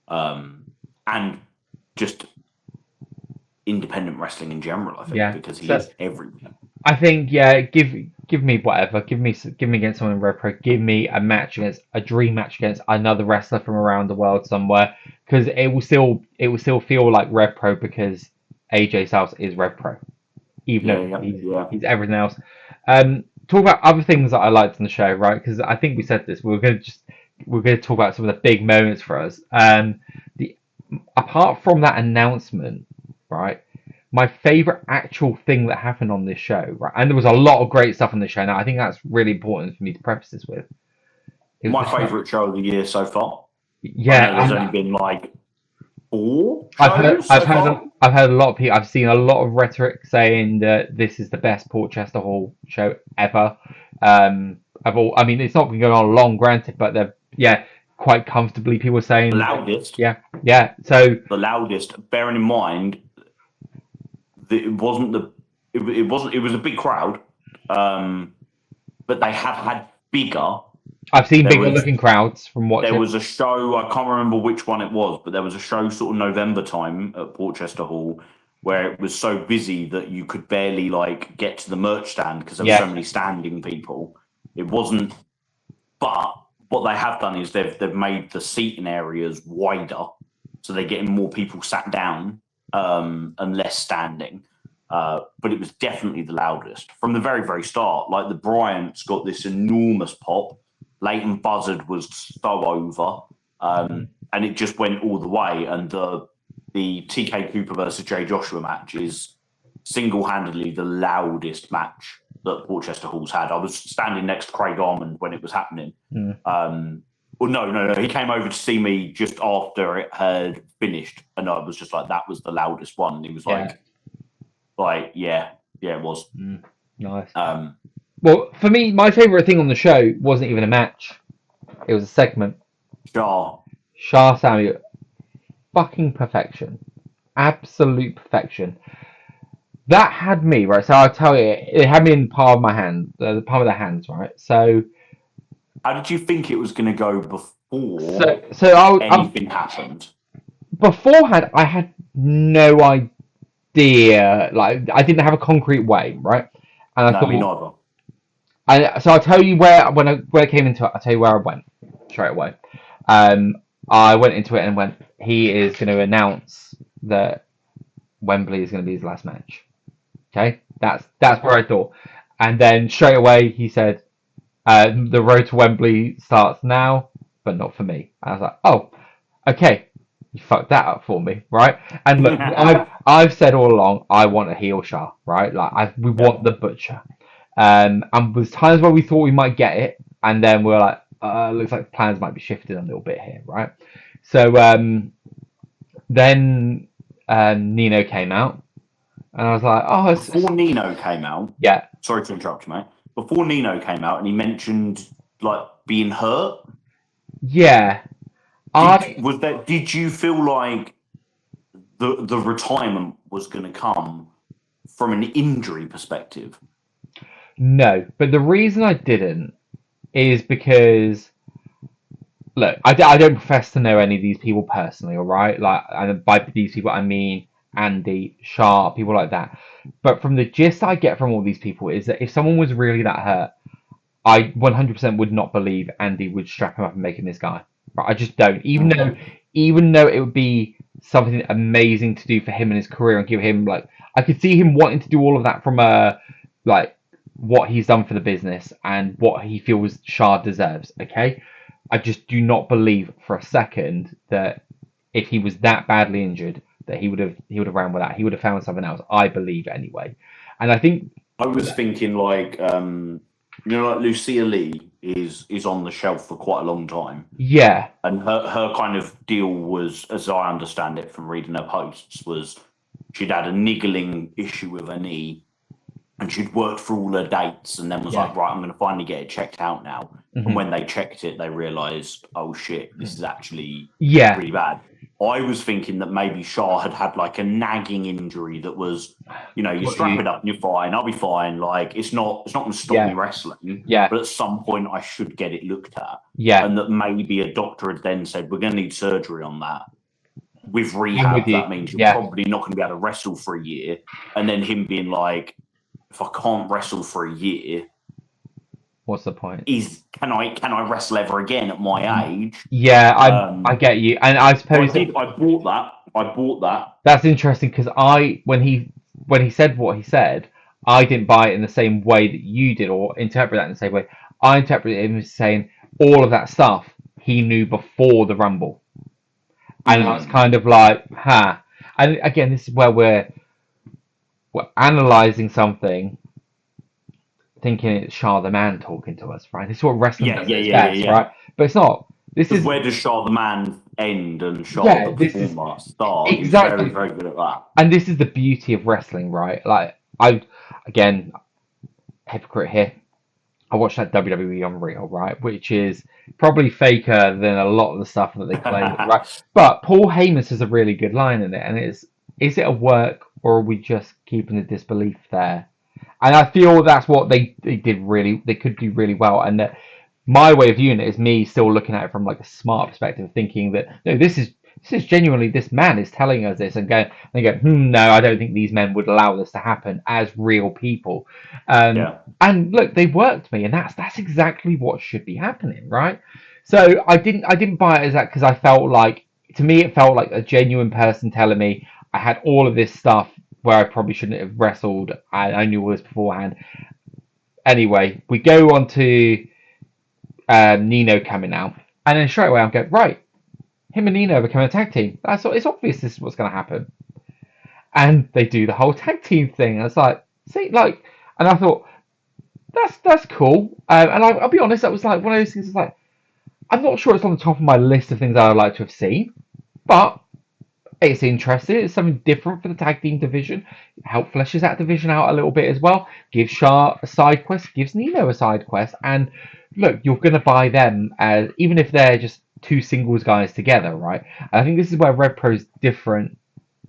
B: and just independent wrestling in general. I think because he is everything.
A: I think give me whatever. Give me against someone in Rev Pro. Give me a dream match against another wrestler from around the world somewhere, because it will still feel like Rev Pro because AJ Styles is Rev Pro, even though he's everything else. Talk about other things that I liked on the show, right? Because I think we said this. We're going to talk about some of the big moments for us. Apart from that announcement, right? My favorite actual thing that happened on this show, right? And there was a lot of great stuff on the show. Now I think that's really important for me to preface this with.
B: My favorite show of the year so far.
A: Yeah,
B: there's only been like 4
A: I've heard a lot of people. I've seen a lot of rhetoric saying that this is the best Portchester Hall show ever. I mean, it's not been going on long, granted, but they're quite comfortably people saying
B: the loudest.
A: Yeah. So
B: the loudest. Bearing in mind, that it was a big crowd, but they have had bigger.
A: I've seen bigger looking crowds from watching.
B: There was a show, I can't remember which one it was, but there was a show sort of November time at Portchester Hall where it was so busy that you could barely like get to the merch stand because there were so many standing people. It wasn't, but what they have done is they've made the seating areas wider, so they're getting more people sat down and less standing. But it was definitely the loudest from the very, very start. Like the Bryant's got this enormous pop. Leighton Buzzard was so over, and it just went all the way. And the TK Cooper versus Jay Joshua match is single-handedly the loudest match that Portchester Hall's had. I was standing next to Craig Armand when it was happening. Well, no. He came over to see me just after it had finished, and I was just like, that was the loudest one. And he was like, yeah, it was.
A: Nice. Well, for me, my favourite thing on the show wasn't even a match. It was a segment. Shah Samuel. Fucking perfection. Absolute perfection. That had me, right? So I'll tell you, it had me in the palm of my hand, the palm of the hands, right? So...
B: How did you think it was going to go before anything happened? Beforehand,
A: I had no idea. Like, I didn't have a concrete way, right? And I thought,
B: me neither.
A: So I'll tell you where I came into it. I'll tell you where I went straight away. I went into it and went, he is going to announce that Wembley is going to be his last match. Okay, that's where I thought. And then straight away he said, the road to Wembley starts now. but not for me. And I was like, oh, okay, you fucked that up for me, right? And look, I've said all along, I want a heel Shah, right? Like we want the butcher. And there's times where we thought we might get it, and then we're like, looks like plans might be shifted a little bit here, right? So then Nino came out, and I was like, oh,
B: before Nino came out.
A: Yeah.
B: Sorry to interrupt you, mate. Before Nino came out, and he mentioned like being hurt.
A: Yeah.
B: Did you feel like the retirement was going to come from an injury perspective?
A: No, but the reason I didn't is because, look, I don't profess to know any of these people personally, all right? Like, and by these people, I mean Andy, Sharp, people like that. But from the gist I get from all these people is that if someone was really that hurt, I 100% would not believe Andy would strap him up and make him this guy. But I just don't. Even though it would be something amazing to do for him in his career and give him like, I could see him wanting to do all of that from like what he's done for the business and what he feels Shah deserves. Okay, I just do not believe for a second that if he was that badly injured that he would have ran with that. He would have found something else. I believe anyway, and I think
B: I was thinking like like Lucia Lee is on the shelf for quite a long time.
A: Yeah,
B: and her kind of deal was, as I understand it from reading her posts, was she'd had a niggling issue with her knee. And she'd worked through all her dates and then was like, right, I'm going to finally get it checked out now. Mm-hmm. And when they checked it, they realised, oh, shit, this is actually really bad. I was thinking that maybe Shah had like a nagging injury that was, you strap it up and you're fine, I'll be fine. Like, it's not going to stop me wrestling.
A: Yeah.
B: But at some point, I should get it looked at.
A: Yeah.
B: And that maybe a doctor had then said, we're going to need surgery on that. With rehab, that means you're probably not going to be able to wrestle for a year. And then him being like, if I can't wrestle for a year,
A: what's the point?
B: Can I wrestle ever again at my age?
A: Yeah, I get you, and I suppose
B: I bought that.
A: That's interesting because when he said what he said, I didn't buy it in the same way that you did, or interpret that in the same way. I interpreted him as saying all of that stuff he knew before the Rumble, and I was kind of like, And again, this is where we're analysing something, thinking it's Shah the Man talking to us, right? This is what wrestling does best, right? But it's not.
B: Where does Shah the Man end and Shah the performer start?
A: Exactly.
B: He's very, very good at that.
A: And this is the beauty of wrestling, right? Like, hypocrite here. I watched that WWE Unreal, right? Which is probably faker than a lot of the stuff that they play, right? But Paul Heyman has a really good line in it, and is it a work or are we just keeping the disbelief there? And I feel that's what they could do really well. And that my way of viewing it is me still looking at it from like a smart perspective, thinking that no, this is genuinely, this man is telling us this, and go, no, I don't think these men would allow this to happen as real people. And look, they worked me, and that's exactly what should be happening, right? So I didn't buy it as that because I felt like, to me, it felt like a genuine person telling me I had all of this stuff where I probably shouldn't have wrestled. I knew all this beforehand. Anyway, we go on to Nino coming out, and then straight away I'm going, right, him and Nino become a tag team. It's obvious this is what's going to happen. And they do the whole tag team thing. And it's like, and I thought, that's cool. And I'll be honest, that was like one of those things. It's like, I'm not sure it's on the top of my list of things I'd like to have seen, but it's interesting. It's something different for the tag team division. Help fleshes that division out a little bit as well. Gives Shah a side quest, gives Nino a side quest, and look, you're going to buy them as, even if they're just two singles guys together, right? And I think this is where Red Pro's different,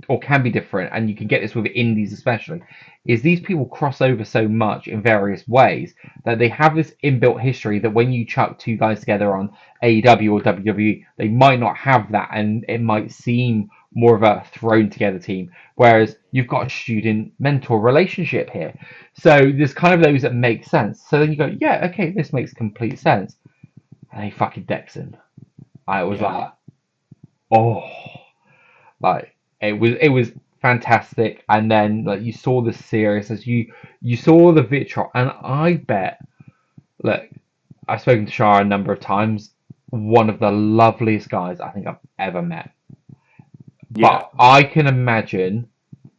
A: or can be different, and you can get this with indies especially, is these people cross over so much in various ways that they have this inbuilt history that when you chuck two guys together on AEW or WWE, they might not have that, and it might seem more of a thrown together team, whereas you've got a student mentor relationship here. So there's kind of those that make sense. So then you go, yeah, okay, this makes complete sense. And he fucking decks him. I was like, oh, like it was fantastic. And then like you saw the seriousness, you saw the vitriol, and I bet, look, I've spoken to Shah a number of times. one of the loveliest guys I think I've ever met.
B: Yeah.
A: But I can imagine,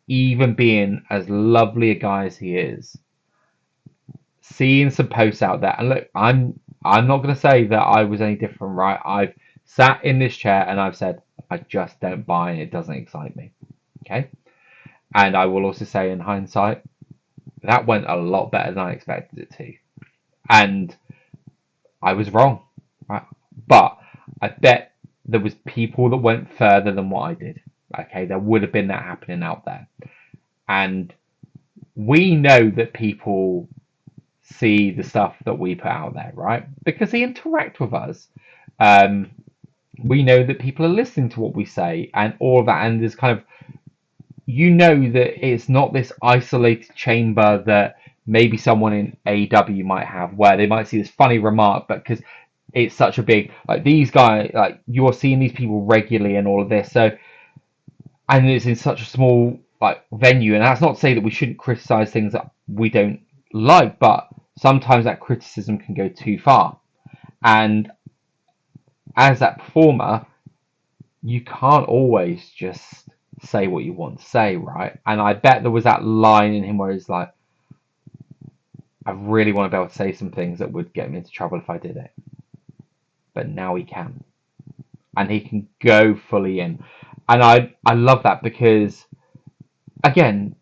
A: even being as lovely a guy as he is, seeing some posts out there. And look, I'm not going to say that I was any different, right? I've sat in this chair and I've said I just don't buy it. It doesn't excite me. Okay. And I will also say, in hindsight, that went a lot better than I expected it to. And I was wrong, right? But I bet there was people that went further than what I did. Okay, there would have been that happening out there. And we know that people see the stuff that we put out there, right? Because they interact with us. Um, we know that people are listening to what we say and all of that. And there's kind of, that it's not this isolated chamber that maybe someone in AEW might have, where they might see this funny remark, but because it's such a big, like, these guys, like, you're seeing these people regularly and all of this. So, and it's in such a small, like, venue. And that's not to say that we shouldn't criticize things that we don't like, but sometimes that criticism can go too far. And as that performer, you can't always just say what you want to say, right? And I bet there was that line in him where he's like, I really want to be able to say some things that would get me into trouble if I did it. But now he can. And he can go fully in. And I love that because, again,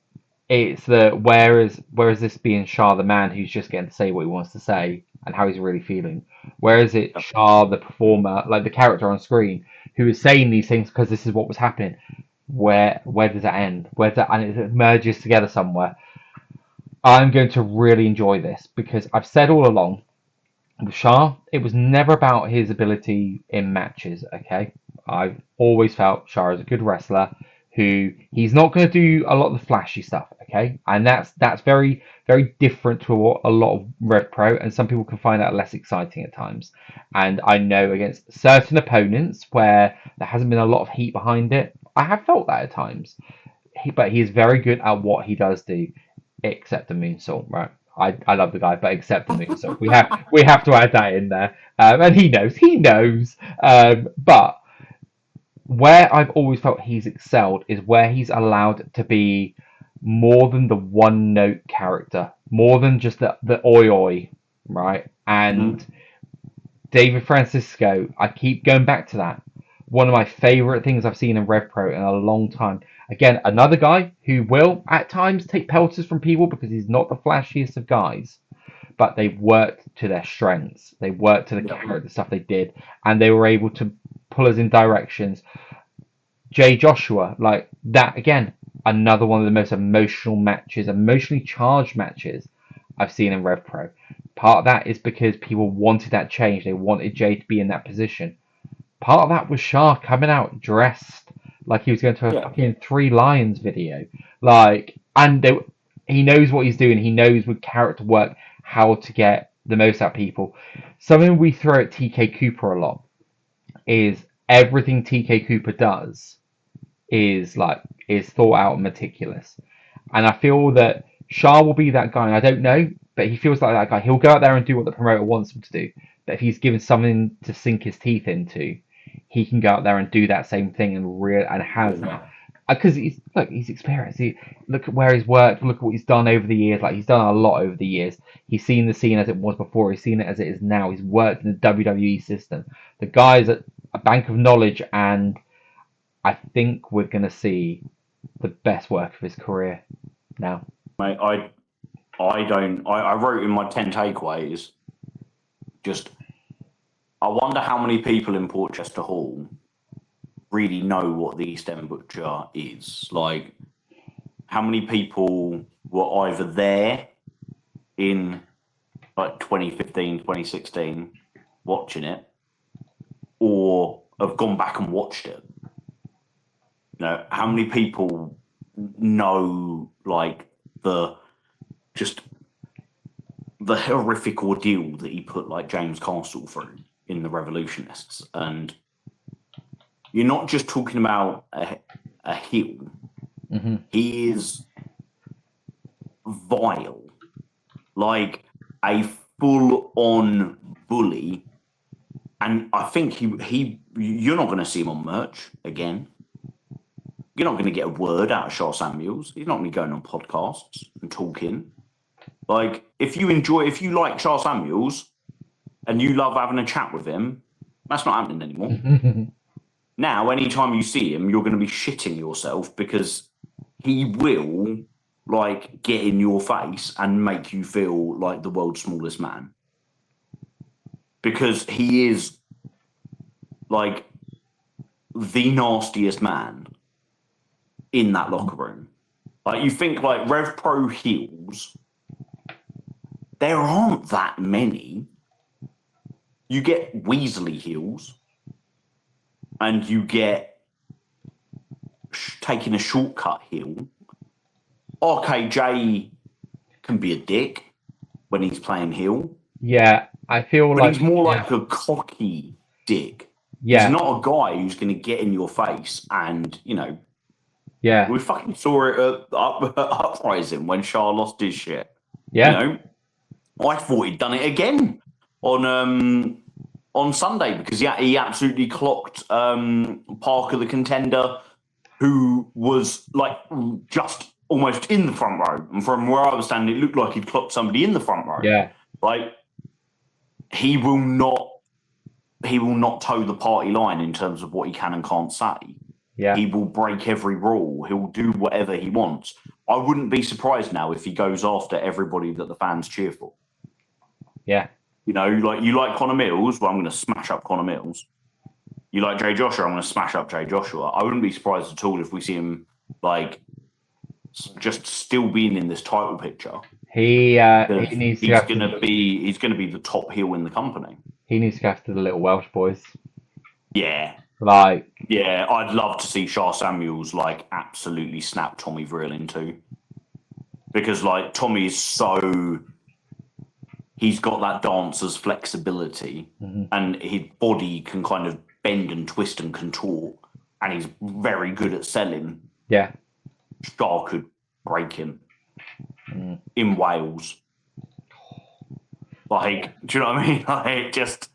A: it's the whereas this being Shah the man who's just getting to say what he wants to say and how he's really feeling. Whereas it Shah the performer, like the character on screen, who is saying these things because this is what was happening. Where does that end? And it merges together somewhere. I'm going to really enjoy this because I've said all along with Shah, it was never about his ability in matches, okay? I've always felt Shah is a good wrestler who he's not going to do a lot of the flashy stuff, okay? And that's very, very different to a lot of Rev Pro, and some people can find that less exciting at times. And I know against certain opponents where there hasn't been a lot of heat behind it, I have felt that at times. But he is very good at what he does do, except the moonsault, right? I love the guy, but except the moonsault, we have to add that in there. And he knows. But where I've always felt he's excelled is where he's allowed to be more than the one note character, more than just the oi oi, right? And David Francisco, I keep going back to that. One of my favorite things I've seen in Rev Pro in a long time. Again, another guy who will at times take pelters from people because he's not the flashiest of guys, but they worked to their strengths. They worked to the character stuff they did, and they were able to pull us in directions. Jay Joshua, like that again, another one of the most emotional matches, emotionally charged matches I've seen in Rev Pro. Part of that is because people wanted that change. They wanted Jay to be in that position. Part of that was Shah coming out dressed like he was going to a fucking Three Lions video. Like, and he knows what he's doing. He knows with character work how to get the most out of people. Something we throw at TK Cooper a lot is everything TK Cooper does is thought out and meticulous. And I feel that Shah will be that guy. And I don't know, but he feels like that guy. He'll go out there and do what the promoter wants him to do. But if he's given something to sink his teeth into, he can go out there and do that same thing and has that. Because he's experienced. Look at where he's worked. Look at what he's done over the years. Like, he's done a lot over the years. He's seen the scene as it was before. He's seen it as it is now. He's worked in the WWE system. The guy's a bank of knowledge, and I think we're going to see the best work of his career now.
B: Mate, I wrote in my 10 takeaways, just, I wonder how many people in Portchester Hall really know what the East End Butcher is. Like, how many people were either there in like 2015, 2016 watching it, or have gone back and watched it? You know, how many people know like the horrific ordeal that he put like James Castle through in the Revolutionists? And you're not just talking about a heel.
A: Mm-hmm.
B: He is vile, like a full-on bully, And I think you're not going to see him on merch again. You're not going to get a word out of Shaw Samuels. He's not going to be going on podcasts and talking. Like, if you like Shaw Samuels and you love having a chat with him, that's not happening anymore. Now, anytime you see him, you're going to be shitting yourself because he will, like, get in your face and make you feel like the world's smallest man. Because he is, like, the nastiest man in that locker room. Like, you think, like, Rev Pro heels, there aren't that many. You get Weasley heels, and you get taking a shortcut heel. RKJ can be a dick when he's playing heel.
A: Yeah, I feel
B: but
A: like
B: he's more like a cocky dick.
A: Yeah.
B: He's not a guy who's going to get in your face and, you know.
A: Yeah.
B: We fucking saw it at Uprising when Shah lost his shit.
A: Yeah.
B: You know, I thought he'd done it again on Sunday because he absolutely clocked Parker the Contender, who was like just almost in the front row. And from where I was standing, it looked like he'd clocked somebody in the front row.
A: Yeah.
B: Like, he will not toe the party line in terms of what he can and can't say.
A: Yeah.
B: He will break every rule. He'll do whatever he wants. I wouldn't be surprised now if he goes after everybody that the fans cheer for.
A: Yeah.
B: You know, like, you like Connor Mills, well, I'm going to smash up Connor Mills. You like Jay Joshua, I'm going to smash up Jay Joshua. I wouldn't be surprised at all if we see him, like, just still being in this title picture.
A: He needs to.
B: He's going to be the top heel in the company.
A: He needs to go after the little Welsh boys.
B: Yeah.
A: Like.
B: Yeah, I'd love to see Shah Samuels, like, absolutely snap Tommy Vril in two. Because, like, Tommy is so... He's got that dancer's flexibility, and his body can kind of bend and twist and contort, and he's very good at selling.
A: Yeah.
B: Shah could break him in Wales. Like, do you know what I mean? Like, just...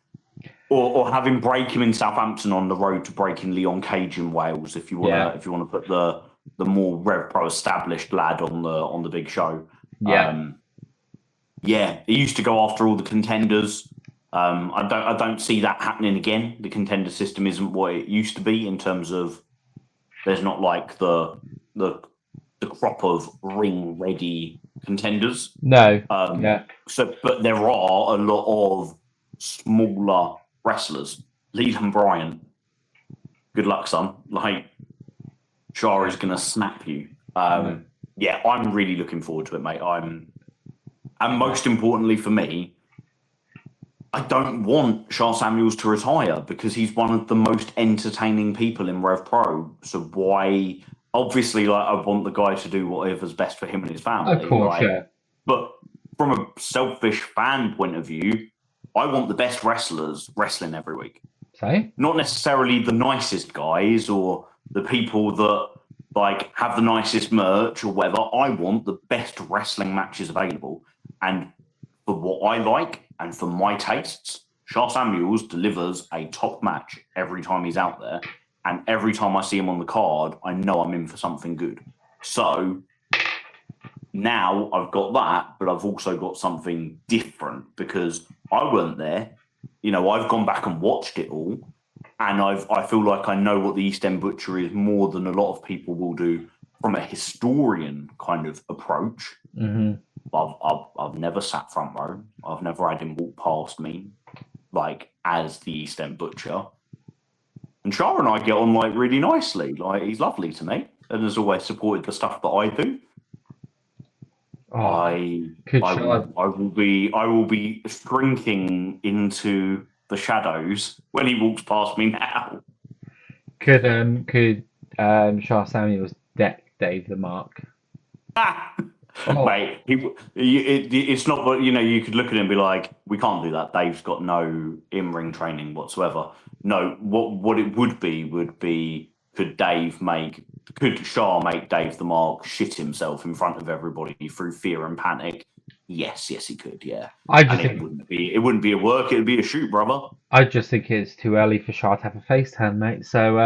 B: Or have him break him in Southampton on the road to breaking Leon Cage in Wales. If you want to put the more Rev Pro established lad on the big show.
A: Yeah.
B: He used to go after all the contenders. I don't see that happening again. The contender system isn't what it used to be in terms of there's not like the crop of ring ready contenders.
A: No.
B: So, but there are a lot of smaller wrestlers. Leland Bryant, good luck, son. Like, Shah is going to snap you. I'm really looking forward to it, mate. And most importantly for me, I don't want Shah Samuels to retire because he's one of the most entertaining people in Rev Pro. So why? Obviously, like, I want the guy to do whatever's best for him and his family.
A: Of course,
B: right?
A: yeah.
B: But from a selfish fan point of view, I want the best wrestlers wrestling every week.
A: Say?
B: Not necessarily the nicest guys or the people that, like, have the nicest merch or whatever. I want the best wrestling matches available. And for what I like and for my tastes, Shah Samuels delivers a top match every time he's out there. And every time I see him on the card, I know I'm in for something good. So now I've got that, but I've also got something different because I weren't there. You know, I've gone back and watched it all, and I feel like I know what the East End Butcher is more than a lot of people will do from a historian kind of approach. I've never sat front row. I've never had him walk past me, like, as the East End Butcher. And Shah and I get on, like, really nicely. Like, he's lovely to me, and has always supported the stuff that I do. I will be shrinking into the shadows when he walks past me now.
A: Could Shah Samuels deck Dave the Mark?
B: Mate, it's not. But, you know, you could look at him and be like, "We can't do that. Dave's got no in-ring training whatsoever." No, what it would be could Shah make Dave the Mark shit himself in front of everybody through fear and panic? Yes, he could. Yeah, it wouldn't be a work; it'd be a shoot, brother.
A: I just think it's too early for Shah to have a face turn, mate. So,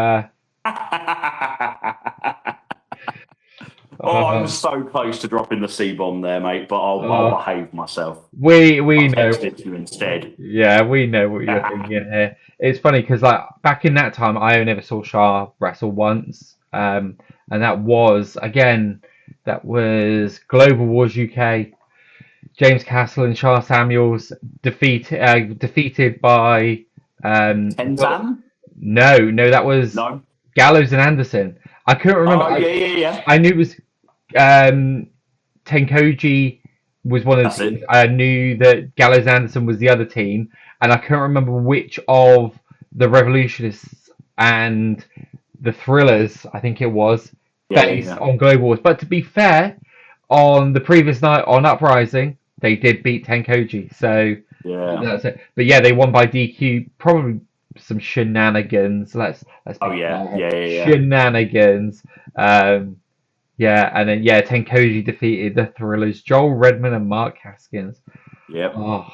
B: Oh, I'm
A: uh,
B: so close to dropping the C bomb there, mate. But I'll
A: uh,
B: behave myself.
A: we
B: I'll text
A: know.
B: it to you instead.
A: Yeah, we know what you're thinking here. It's funny because like back in that time, I only ever saw Shah wrestle once, and that was again that was Global Wars UK. James Castle and Shah Samuels defeated by
B: Tenzan?
A: no, that was
B: No.
A: Gallows and Anderson. I couldn't remember.
B: Oh yeah.
A: I knew it was um, Tenkoji was one of
B: That's
A: the teams.
B: it.
A: I knew that Gallows and Anderson was the other team, and I couldn't remember which of the Revolutionists and the Thrillers, I think it was, faced
B: Yeah.
A: on Global Wars. But to be fair, on the previous night on Uprising, they did beat Tenkoji, so
B: Yeah.
A: that's it. But yeah, they won by DQ. Probably some shenanigans. Let's
B: Oh
A: be fair.
B: yeah.
A: Shenanigans. Um, yeah, and then yeah, Tenkoji defeated the Thrillers, Joel Redman and Mark Haskins.
B: Yep.
A: Oh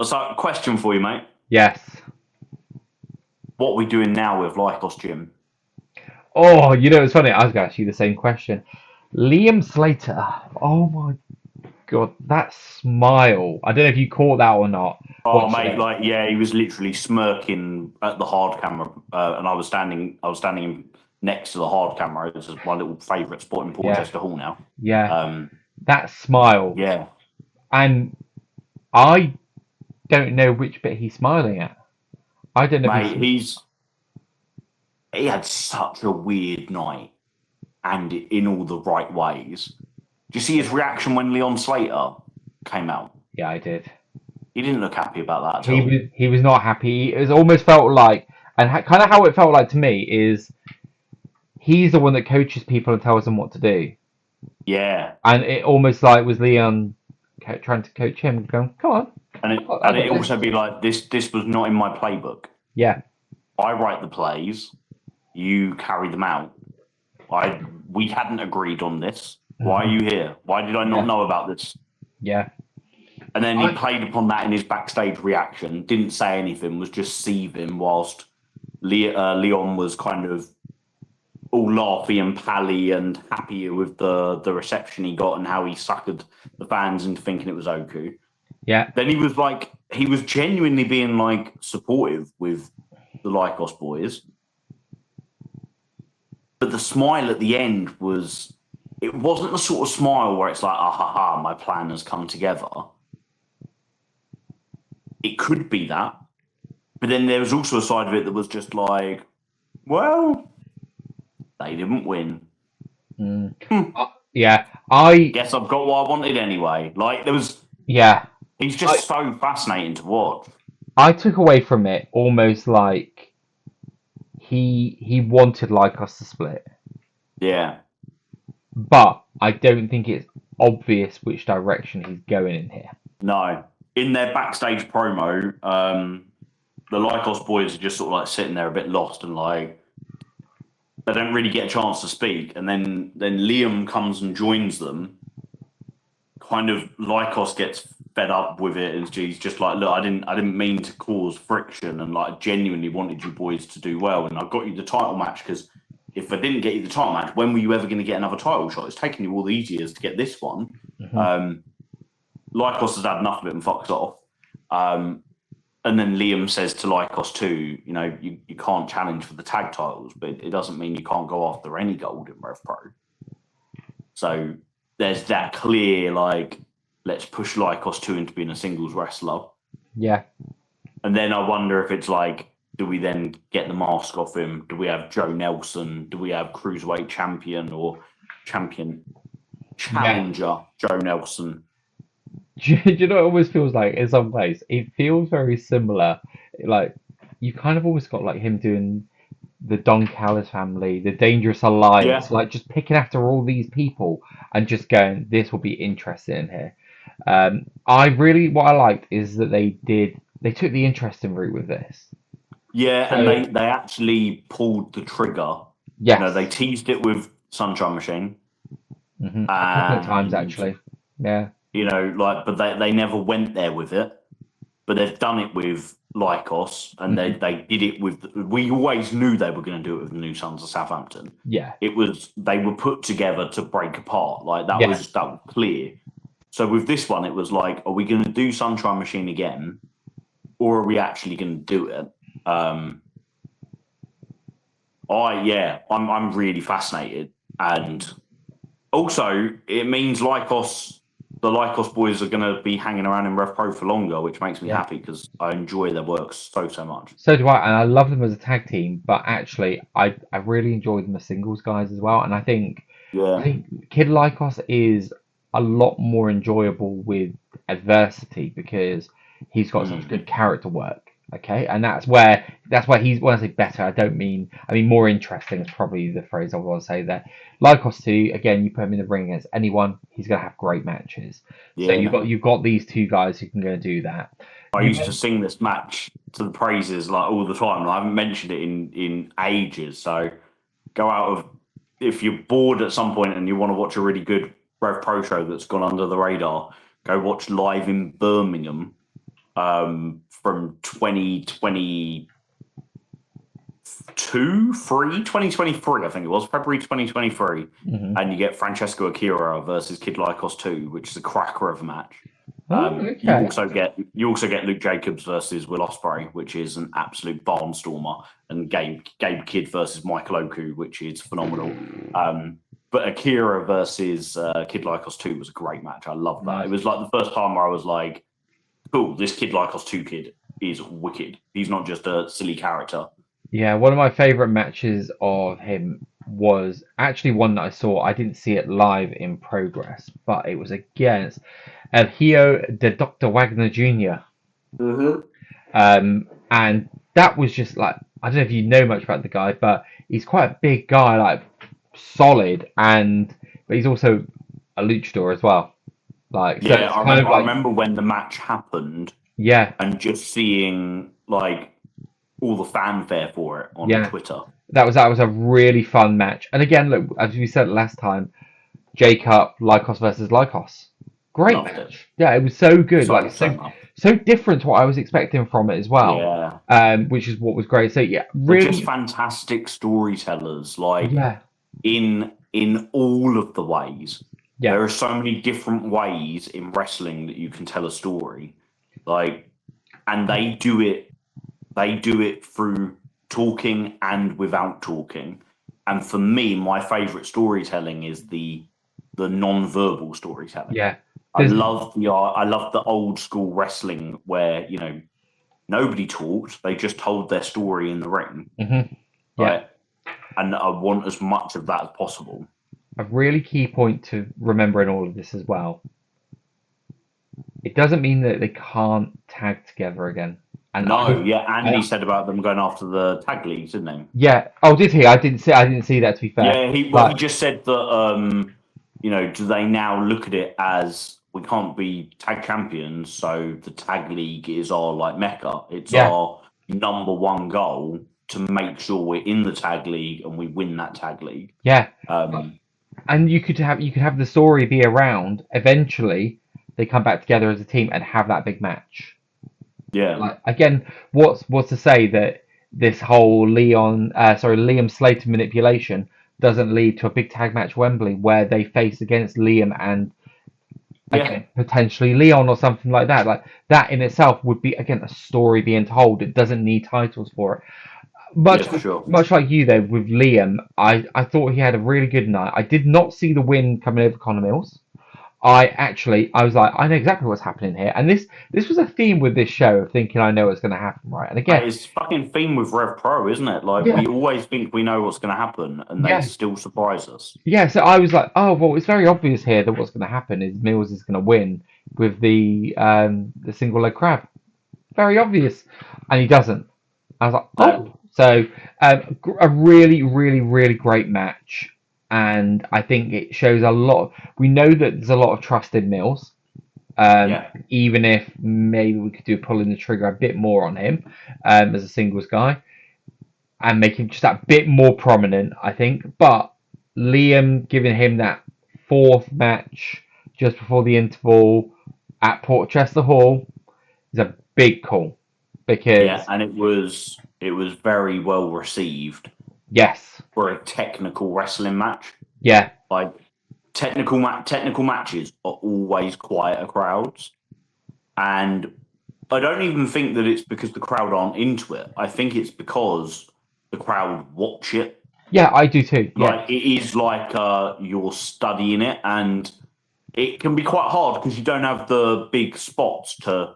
B: So, question for you, mate.
A: yes.
B: What are we doing now with Lycos Gym?
A: Oh, it's funny. I was going to ask you the same question. Liam Slater. Oh my god, that smile. I don't know if you caught that or not.
B: Oh,
A: Watching
B: mate,
A: it.
B: like he was literally smirking at the hard camera, and I was standing next to the hard camera. This is my little favourite spot in
A: Yeah,
B: Portchester Hall now.
A: yeah.
B: Um,
A: That smile.
B: yeah,
A: And I don't know which bit he's smiling at. I don't know if
B: mate,
A: he's
B: he had such a weird night, and in all the right ways. Do you see his reaction when Leon Slater came out?
A: yeah, I did.
B: He didn't look happy about that at all.
A: He was not happy. It almost felt like, and kind of how it felt like to me is he's the one that coaches people and tells them what to do,
B: Yeah,
A: and it almost like was Leon trying to coach him, going, "Come on,
B: and
A: I
B: it
A: got this."
B: also be like this. This was not in my playbook.
A: Yeah,
B: I write the plays, you carry them out. We hadn't agreed on this. Why are you here? Why did I not know about this?
A: yeah,
B: And then he played upon that in his backstage reaction, didn't say anything, was just seething whilst Leon was kind of all laughy and pally and happy with the reception he got and how he suckered the fans into thinking it was Oku.
A: yeah,
B: Then he was genuinely being like supportive with the Lycos boys. But the smile at the end it wasn't the sort of smile where it's like, ah ha ha, my plan has come together. It could be that. But then there was also a side of it that was just like, well, they didn't win.
A: yeah. I
B: Guess I've got what I wanted anyway. Like he's just so fascinating to watch.
A: I took away from it almost like he wanted like us to split,
B: Yeah.
A: but I don't think it's obvious which direction he's going in here.
B: No. In their backstage promo, the Lycos boys are just sort of like sitting there a bit lost and like they don't really get a chance to speak. And then Liam comes and joins them. Kind of Lycos gets fed up with it and he's just like, look, I didn't mean to cause friction and like I genuinely wanted you boys to do well and I got you the title match because if I didn't get you the title match, when were you ever going to get another title shot? It's taken you all these years to get this one. Lycos has had enough of it and fucks off. And then Liam says to Lycos too, you can't challenge for the tag titles, but it doesn't mean you can't go after any gold in Rev Pro. So there's that clear, like, let's push Lycos 2 into being a singles wrestler.
A: Yeah.
B: And then I wonder if it's like, do we then get the mask off him? Do we have Joe Nelson? Do we have Cruiserweight champion or challenger Joe Nelson?
A: Do you know what it always feels like in some ways? It feels very similar. Like, you kind of always got like him doing the Don Callis family, the Dangerous Alliance, like just picking after all these people and just going, this will be interesting here. What I liked is that they took the interesting route with this.
B: Yeah, and they actually pulled the trigger.
A: Yes.
B: They teased it with Sunshine Machine.
A: A couple of times actually. Yeah.
B: But they never went there with it. but they've done it with Lycos, and
A: Mhm.
B: they did it with. We always knew they were going to do it with the new Sons of Southampton.
A: Yeah.
B: They were put together to break apart. Like that
A: Yeah.
B: was clear. So with this one, it was like, are we going to do Sunshine Machine again, or are we actually going to do it? I'm really fascinated, and also it means the Lycos boys are going to be hanging around in Rev Pro for longer, which makes me
A: Yeah.
B: happy because I enjoy their work so much.
A: So do I, and I love them as a tag team. But actually, I really enjoy them as singles guys as well. And I
B: Yeah.
A: think Kid Lycos is a lot more enjoyable with adversity because he's got such good character work. Okay, and that's where he's, when I say better, I mean more interesting is probably the phrase I want to say there. Lycos too, again, you put him in the ring against anyone, he's gonna have great matches. So
B: Yeah.
A: you've got these two guys who can go do that.
B: I
A: You
B: used to
A: men-
B: sing this match to the praises like all the time. And I haven't mentioned it in ages. So go out of if you're bored at some point and you want to watch a really good Rev Pro show that's gone under the radar, go watch Live in Birmingham from 2022, 2023, I think it was, February 2023.
A: Mhm.
B: And you get Francesco Akira versus Kid Lycos 2, which is a cracker of a match.
A: Oh,
B: You
A: okay.
B: also get Luke Jacobs versus Will Ospreay, which is an absolute barnstormer, and Gabe Kidd versus Michael Oku, which is phenomenal. But Akira versus Kid Lycos 2 was a great match. I love that.
A: Nice.
B: It was like the first time where I was like, cool, this Kid Lycos 2 kid is wicked. He's not just a silly character.
A: Yeah, one of my favorite matches of him was actually one that I saw. I didn't see it live in progress, but it was against El Hijo de Dr. Wagner Jr. And that was just like, I don't know if you know much about the guy, but he's quite a big guy, like solid, but he's also a luchador as well. Like, so
B: Yeah,
A: it's kind of
B: I
A: like,
B: remember when the match happened
A: yeah,
B: and just seeing like all the fanfare for it on
A: yeah,
B: Twitter.
A: that was a really fun match. And again, look, as we said last time, Jacob Lycos versus Lycos. Great
B: Loved it.
A: match. Yeah, it was so good. Like
B: So
A: so different to what I was expecting from it as well.
B: yeah.
A: Which is what was great. So yeah,
B: They're just
A: really,
B: fantastic storytellers, like
A: yeah,
B: in all of the ways.
A: yeah,
B: There are so many different ways in wrestling that you can tell a story. Like, and they do it through talking and without talking. And for me, my favorite storytelling is the non-verbal storytelling.
A: yeah.
B: I
A: There's
B: love the old school wrestling where, nobody talked, they just told their story in the ring.
A: yeah.
B: Right? And I want as much of that as possible.
A: A really key point to remember in all of this as well. It doesn't mean that they can't tag together again. And
B: Andy said about them going after the tag leagues, didn't he?
A: yeah. Oh, did he? I didn't see that, to be fair.
B: Yeah, he just said that do they now look at it as we can't be tag champions, so the tag league is our like mecca. It's our number one goal to make sure we're in the tag league and we win that tag league.
A: Yeah.
B: Um,
A: And you could have the story be around. Eventually, they come back together as a team and have that big match.
B: yeah.
A: Like, again, what's to say that this whole Liam Slater manipulation doesn't lead to a big tag match Wembley where they face against Liam and again, potentially Leon or something like that. Like that in itself would be again a story being told. It doesn't need titles for it. Much like you though with Liam, I thought he had a really good night. I did not see the win coming over Connor Mills. I was like, I know exactly what's happening here, and this was a theme with this show of thinking I know what's going to happen, right? And again,
B: it's fucking theme with Rev Pro, isn't it? Like we always think we know what's going to happen, and they still surprise us.
A: Yeah, so I was like, oh well, it's very obvious here that what's going to happen is Mills is going to win with the single leg crab. Very obvious, and he doesn't. I was like, oh. So a really, really, really great match, and I think it shows a lot. We know that there's a lot of trust in Mills, even if maybe we could do pulling the trigger a bit more on him as a singles guy, and make him just that bit more prominent. I think, but Liam giving him that fourth match just before the interval at Portchester Hall. is a big call because
B: and it was very well received
A: yes,
B: for a technical wrestling match.
A: yeah,
B: Like technical matches are always quieter crowds, and I don't even think that it's because the crowd aren't into it. I think it's because the crowd watch it.
A: yeah, I do too. Yeah,
B: Like it is like you're studying it, and it can be quite hard because you don't have the big spots to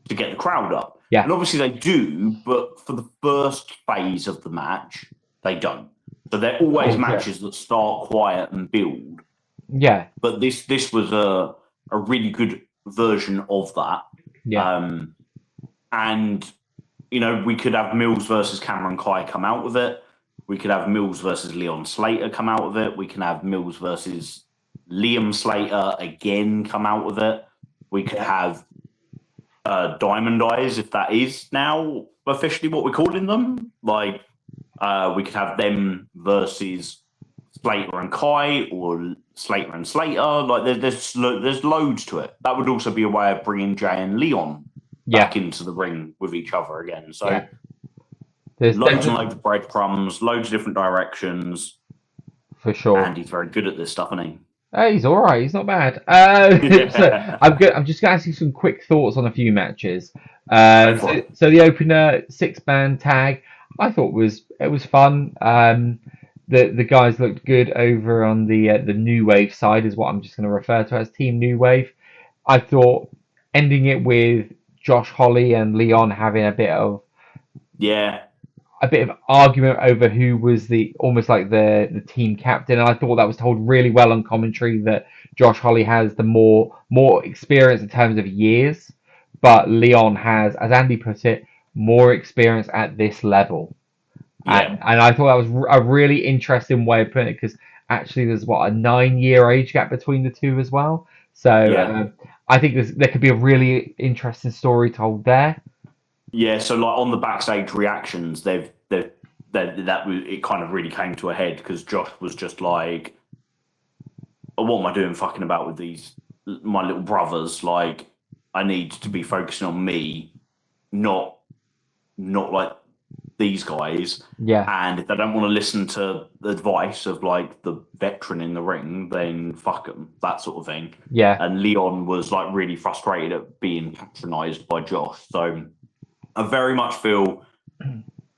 B: get the crowd up.
A: yeah,
B: And obviously they do, but for the first phase of the match, they don't. So they're always matches that start quiet and build.
A: yeah,
B: But this was a really good version of that.
A: yeah,
B: And we could have Mills versus Cameron Kai come out with it. We could have Mills versus Leon Slater come out with it. We can have Mills versus Liam Slater again come out with it. We could have Diamond Eyes, if that is now officially what we're calling them. Like, we could have them versus Slater and Kai, or Slater and Slater. Like, there's loads to it. That would also be a way of bringing Jay and Leon back into the ring with each other again. So,
A: there's
B: loads and loads of breadcrumbs, loads of different directions.
A: for sure.
B: And he's very good at this stuff, isn't he?
A: He's all right. He's not bad. So I'm just going to ask you some quick thoughts on a few matches. So the opener 6-man tag, I thought was fun. The guys looked good over on the New Wave side, is what I'm just going to refer to as Team New Wave. I thought ending it with Josh Holley and Leon having a bit of argument over who was almost like the team captain, and I thought that was told really well on commentary that Josh Holley has the more experience in terms of years, but Leon has, as Andy put it, more experience at this level. And I thought that was a really interesting way of putting it, because actually there's a 9-year age gap between the two as well. So I think there could be a really interesting story told there.
B: Yeah, so like on the backstage reactions, it kind of really came to a head because Josh was just like, oh, "What am I doing fucking about with my little brothers? Like, I need to be focusing on me, not like these guys.
A: Yeah.
B: And if they don't want to listen to the advice of like the veteran in the ring, then fuck them, that sort of thing."
A: Yeah.
B: And Leon was like really frustrated at being patronised by Josh. So I very much feel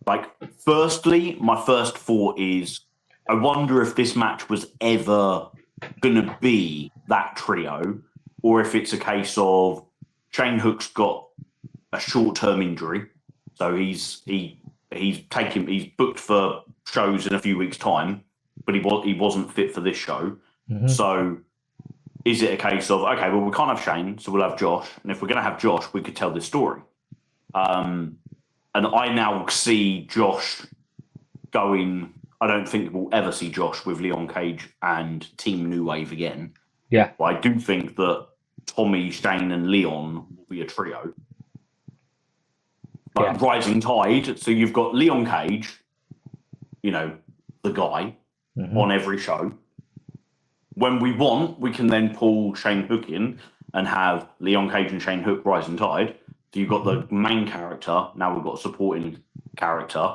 B: like, firstly, my first thought is, I wonder if this match was ever going to be that trio, or if it's a case of Shane Hook's got a short-term injury, so he's booked for shows in a few weeks' time, but he wasn't fit for this show.
A: Mm-hmm.
B: So is it a case of, okay, well, we can't have Shane, so we'll have Josh, and if we're going to have Josh, we could tell this story. And I now see Josh going. I don't think we'll ever see Josh with Leon Cage and Team New Wave again.
A: Yeah.
B: But I do think that Tommy, Shane, and Leon will be a trio. Like Rising Tide. So you've got Leon Cage, the guy, on every show. When we want, we can then pull Shane Hook in and have Leon Cage and Shane Hook Rising Tide. So you've got the main character, now we've got a supporting character.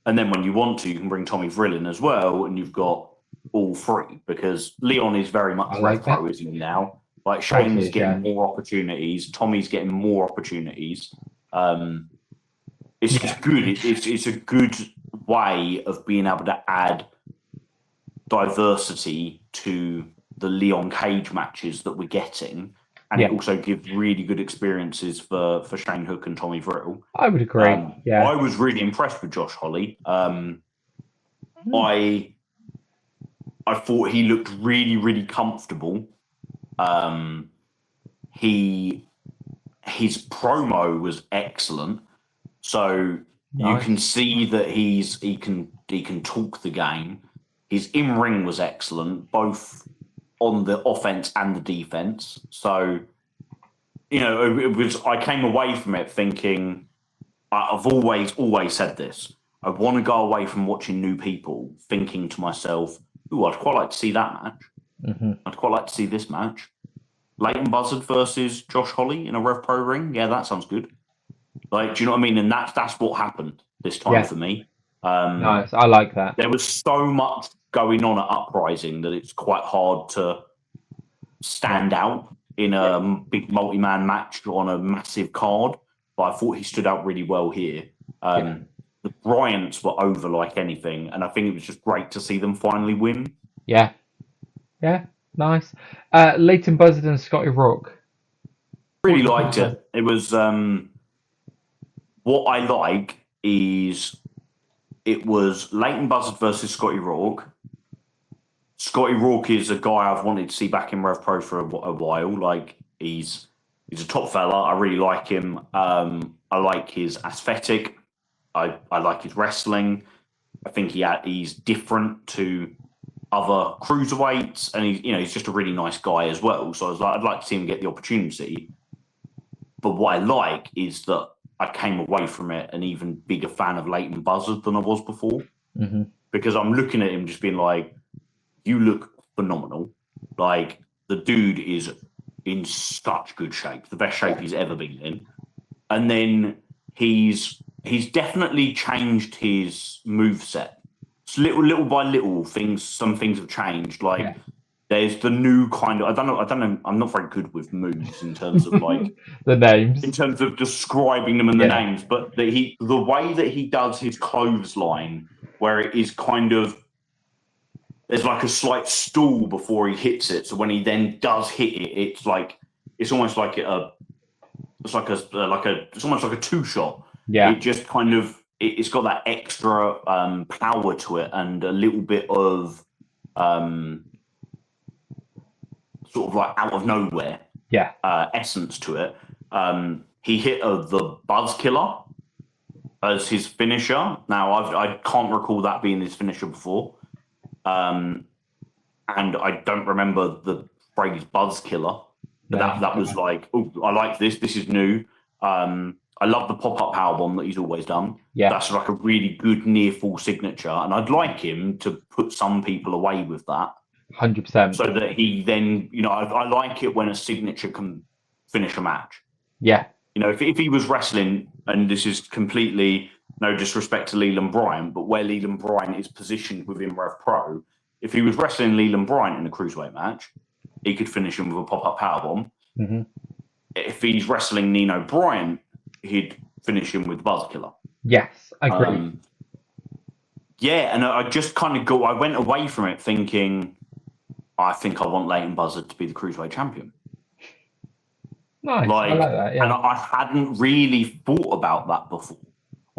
B: And then when you want to, you can bring Tommy Vrill in as well, and you've got all three, because Leon is very much retro, isn't he now? Like Shane's getting more opportunities, Tommy's getting more opportunities. It's just good. It's a good way of being able to add diversity to the Leon Cage matches that we're getting. And it also gives really good experiences for Shane Hook and Tommy Vrill.
A: I would agree.
B: I was really impressed with Josh Holley. I thought he looked really, really comfortable. His promo was excellent. So you can see that he can talk the game. His in-ring was excellent, both on the offense and the defense. So, I came away from it thinking, I've always said this. I want to go away from watching new people thinking to myself, ooh, I'd quite like to see that match. Mm-hmm. I'd quite like to see this match. Leighton Buzzard versus Josh Holley in a Rev Pro ring. Yeah, that sounds good. Like, do you know what I mean? And that's what happened this time
A: Yeah.
B: for me.
A: Nice. I like that.
B: There was so much going on at Uprising that it's quite hard to stand out in a big multi-man match on a massive card. But I thought he stood out really well here. The Bryants were over like anything, and I think it was just great to see them finally win.
A: Yeah. Yeah. Nice. Leighton Buzzard and Scotty Rourke.
B: Really liked it. It was what I like is it was Leighton Buzzard versus Scotty Rourke. Scotty Rourke is a guy I've wanted to see back in Rev Pro for a while. Like he's a top fella. I really like him. I like his aesthetic. I like his wrestling. I think he's different to other cruiserweights, and he's just a really nice guy as well. So I was like, I'd like to see him get the opportunity. But what I like is that I came away from it an even bigger fan of Leighton Buzzard than I was before. Because I'm looking at him just being like, you look phenomenal. Like, the dude is in such good shape, the best shape he's ever been in. And then he's definitely changed his moveset. So little by little, some things have changed. Like, there's the new kind of, I don't know. I'm not very good with moves in terms of like
A: the names,
B: in terms of describing them and the names. But the way that he does his clothesline, where it is kind of, there's like a slight stall before he hits it. So when he then does hit it, it's almost like it's almost like a two shot.
A: Yeah,
B: it just kind of it's got that extra power to it and a little bit of sort of like out of nowhere essence to it. He hit the Buzz Killer as his finisher. Now I can't recall that being his finisher before, and I don't remember the phrase Buzz Killer. But that was like, oh, I like this. This is new. I love the pop-up powerbomb that he's always done.
A: Yeah,
B: that's like a really good near full signature, and I'd like him to put some people away with that.
A: 100%.
B: So that he then, I like it when a signature can finish a match.
A: Yeah.
B: If he was wrestling, and this is completely no disrespect to Leland Bryant, but where Leland Bryant is positioned within Rev Pro, if he was wrestling Leland Bryant in a cruiserweight match, he could finish him with a pop-up powerbomb.
A: Mm-hmm.
B: If he's wrestling Nino Bryant, he'd finish him with the Buzz Killer.
A: Yes, I agree.
B: And I just kind of I went away from it thinking, I think I want Leighton Buzzard to be the Cruiserweight champion.
A: Nice, I like that, yeah.
B: And I hadn't really thought about that before.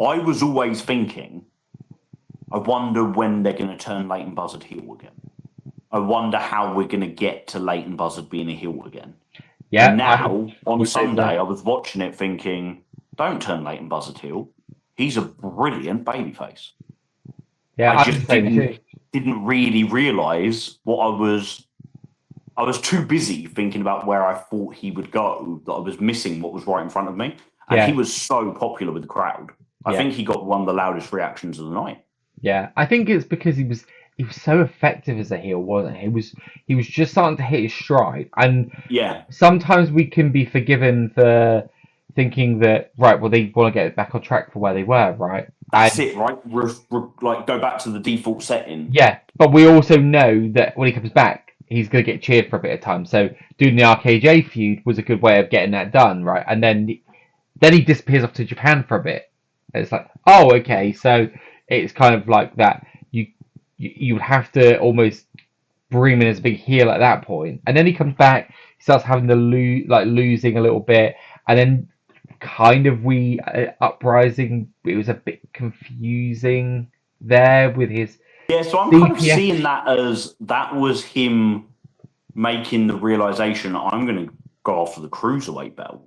B: I was always thinking, I wonder when they're going to turn Leighton Buzzard heel again. I wonder how we're going to get to Leighton Buzzard being a heel again. Yeah. And now, on Sunday, I was watching it thinking, don't turn Leighton Buzzard heel. He's a brilliant babyface.
A: Yeah,
B: I just didn't really realise what I was too busy thinking about where I thought he would go that I was missing what was right in front of me. And he was so popular with the crowd. I think he got one of the loudest reactions of the night.
A: Yeah, I think it's because he was so effective as a heel, wasn't he? He was just starting to hit his stride. And sometimes we can be forgiven for thinking that, right, well, they want to get back on track for where they were, right?
B: That's it, right? Like, go back to the default setting.
A: Yeah, but we also know that when he comes back, he's going to get cheered for a bit of time. So doing the RKJ feud was a good way of getting that done, right? And then he disappears off to Japan for a bit. And it's like, oh, okay, so it's kind of like that. You would have to almost bring him in as a big heel at that point. And then he comes back, he starts having losing a little bit, and then kind of Uprising, it was a bit confusing there with his
B: so I'm kind of seeing that as that was him making the realization I'm going to go after the cruiserweight belt.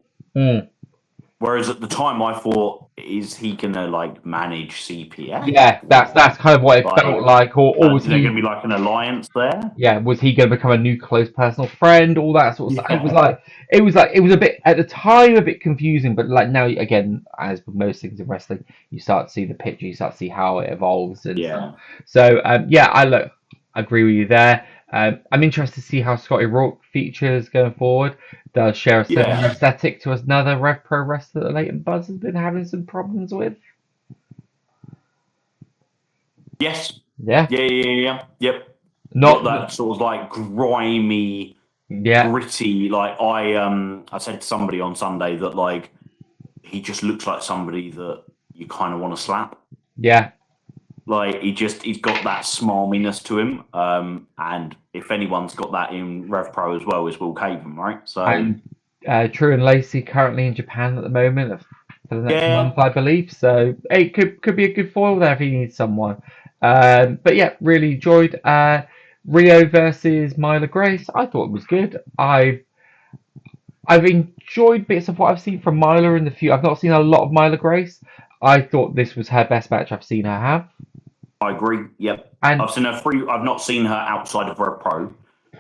B: Whereas at the time I thought, is he going to like manage CPS?
A: Yeah, that's kind of what it felt like. Or was
B: there going to be like an alliance there?
A: Yeah, was he going to become a new close personal friend? All that sort of stuff. It was a bit at the time a bit confusing, but like now again, as with most things in wrestling, you start to see the picture, you start to see how it evolves and stuff. So I agree with you there. I'm interested to see how Scotty Rourke features going forward. Does share a similar
B: Yeah.
A: aesthetic to another Rev Pro wrestler that Leighton Buzz has been having some problems with?
B: Yes.
A: Yeah,
B: Yeah. Yep. Got
A: not
B: that sort of like grimy,
A: yeah,
B: gritty. Like I said to somebody on Sunday that like he just looks like somebody that you kind of want to slap.
A: yeah.
B: Like he's got that smarminess to him. And if anyone's got that in Rev Pro as well, is Will Caven, right? So
A: And True and Lacey currently in Japan at the moment for the next
B: yeah,
A: month, I believe. So it could be a good foil there if he needs someone. But yeah, really enjoyed Rio versus Myla Grace. I thought it was good. I've enjoyed bits of what I've seen from Myla in the few. I've not seen a lot of Myla Grace. I thought this was her best match I've seen her have.
B: I agree. Yep,
A: And
B: I've seen her free. I've not seen her outside of Rev Pro,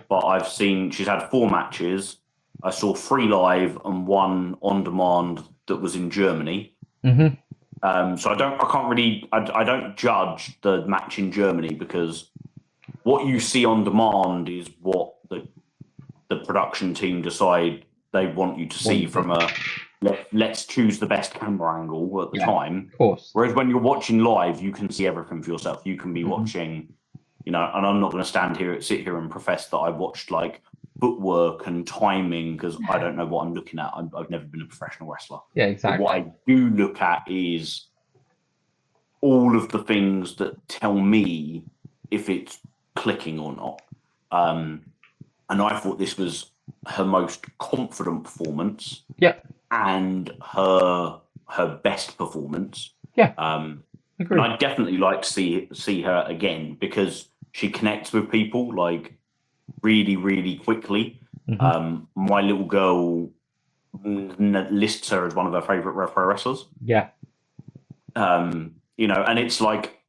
B: but I've seen she's had 4 matches. I saw 3 live and 1 on demand that was in Germany.
A: mhm,
B: So I don't judge the match in Germany because what you see on demand is what the production team decide they want you to see from a let's choose the best camera angle at the
A: yeah,
B: time.
A: of course.
B: Whereas when you're watching live, you can see everything for yourself. You can be
A: Mhm.
B: watching, and I'm not going to sit here and profess that I watched like footwork and timing because I don't know what I'm looking at. I've never been a professional wrestler.
A: Yeah,
B: But
A: exactly.
B: what I do look at is all of the things that tell me if it's clicking or not. And I thought this was her most confident performance
A: Yeah,
B: and her best performance.
A: yeah,
B: And
A: agree.
B: I'd definitely like to see her again because she connects with people like really, really quickly.
A: Mhm.
B: My little girl lists her as one of her favorite Rev Pro wrestlers.
A: Yeah,
B: And it's like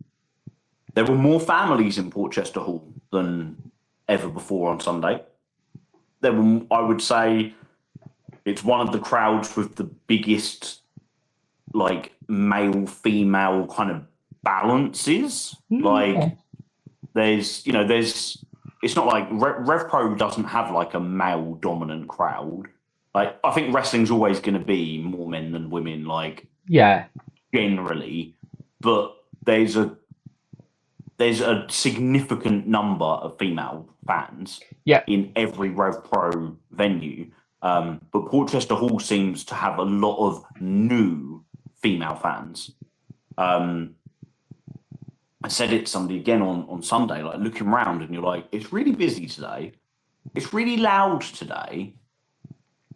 B: there were more families in Portchester Hall than ever before on Sunday. There were, I would say, it's one of the crowds with the biggest like male female kind of balances. Like there's it's not like Rev Pro doesn't have like a male dominant crowd. Like I think wrestling's always going to be more men than women, like
A: yeah,
B: generally, but there's a significant number of female fans
A: yeah,
B: in every Rev Pro venue. But Portchester Hall seems to have a lot of new female fans. I said it to somebody again on Sunday, like looking around and you're like, it's really busy today. It's really loud today.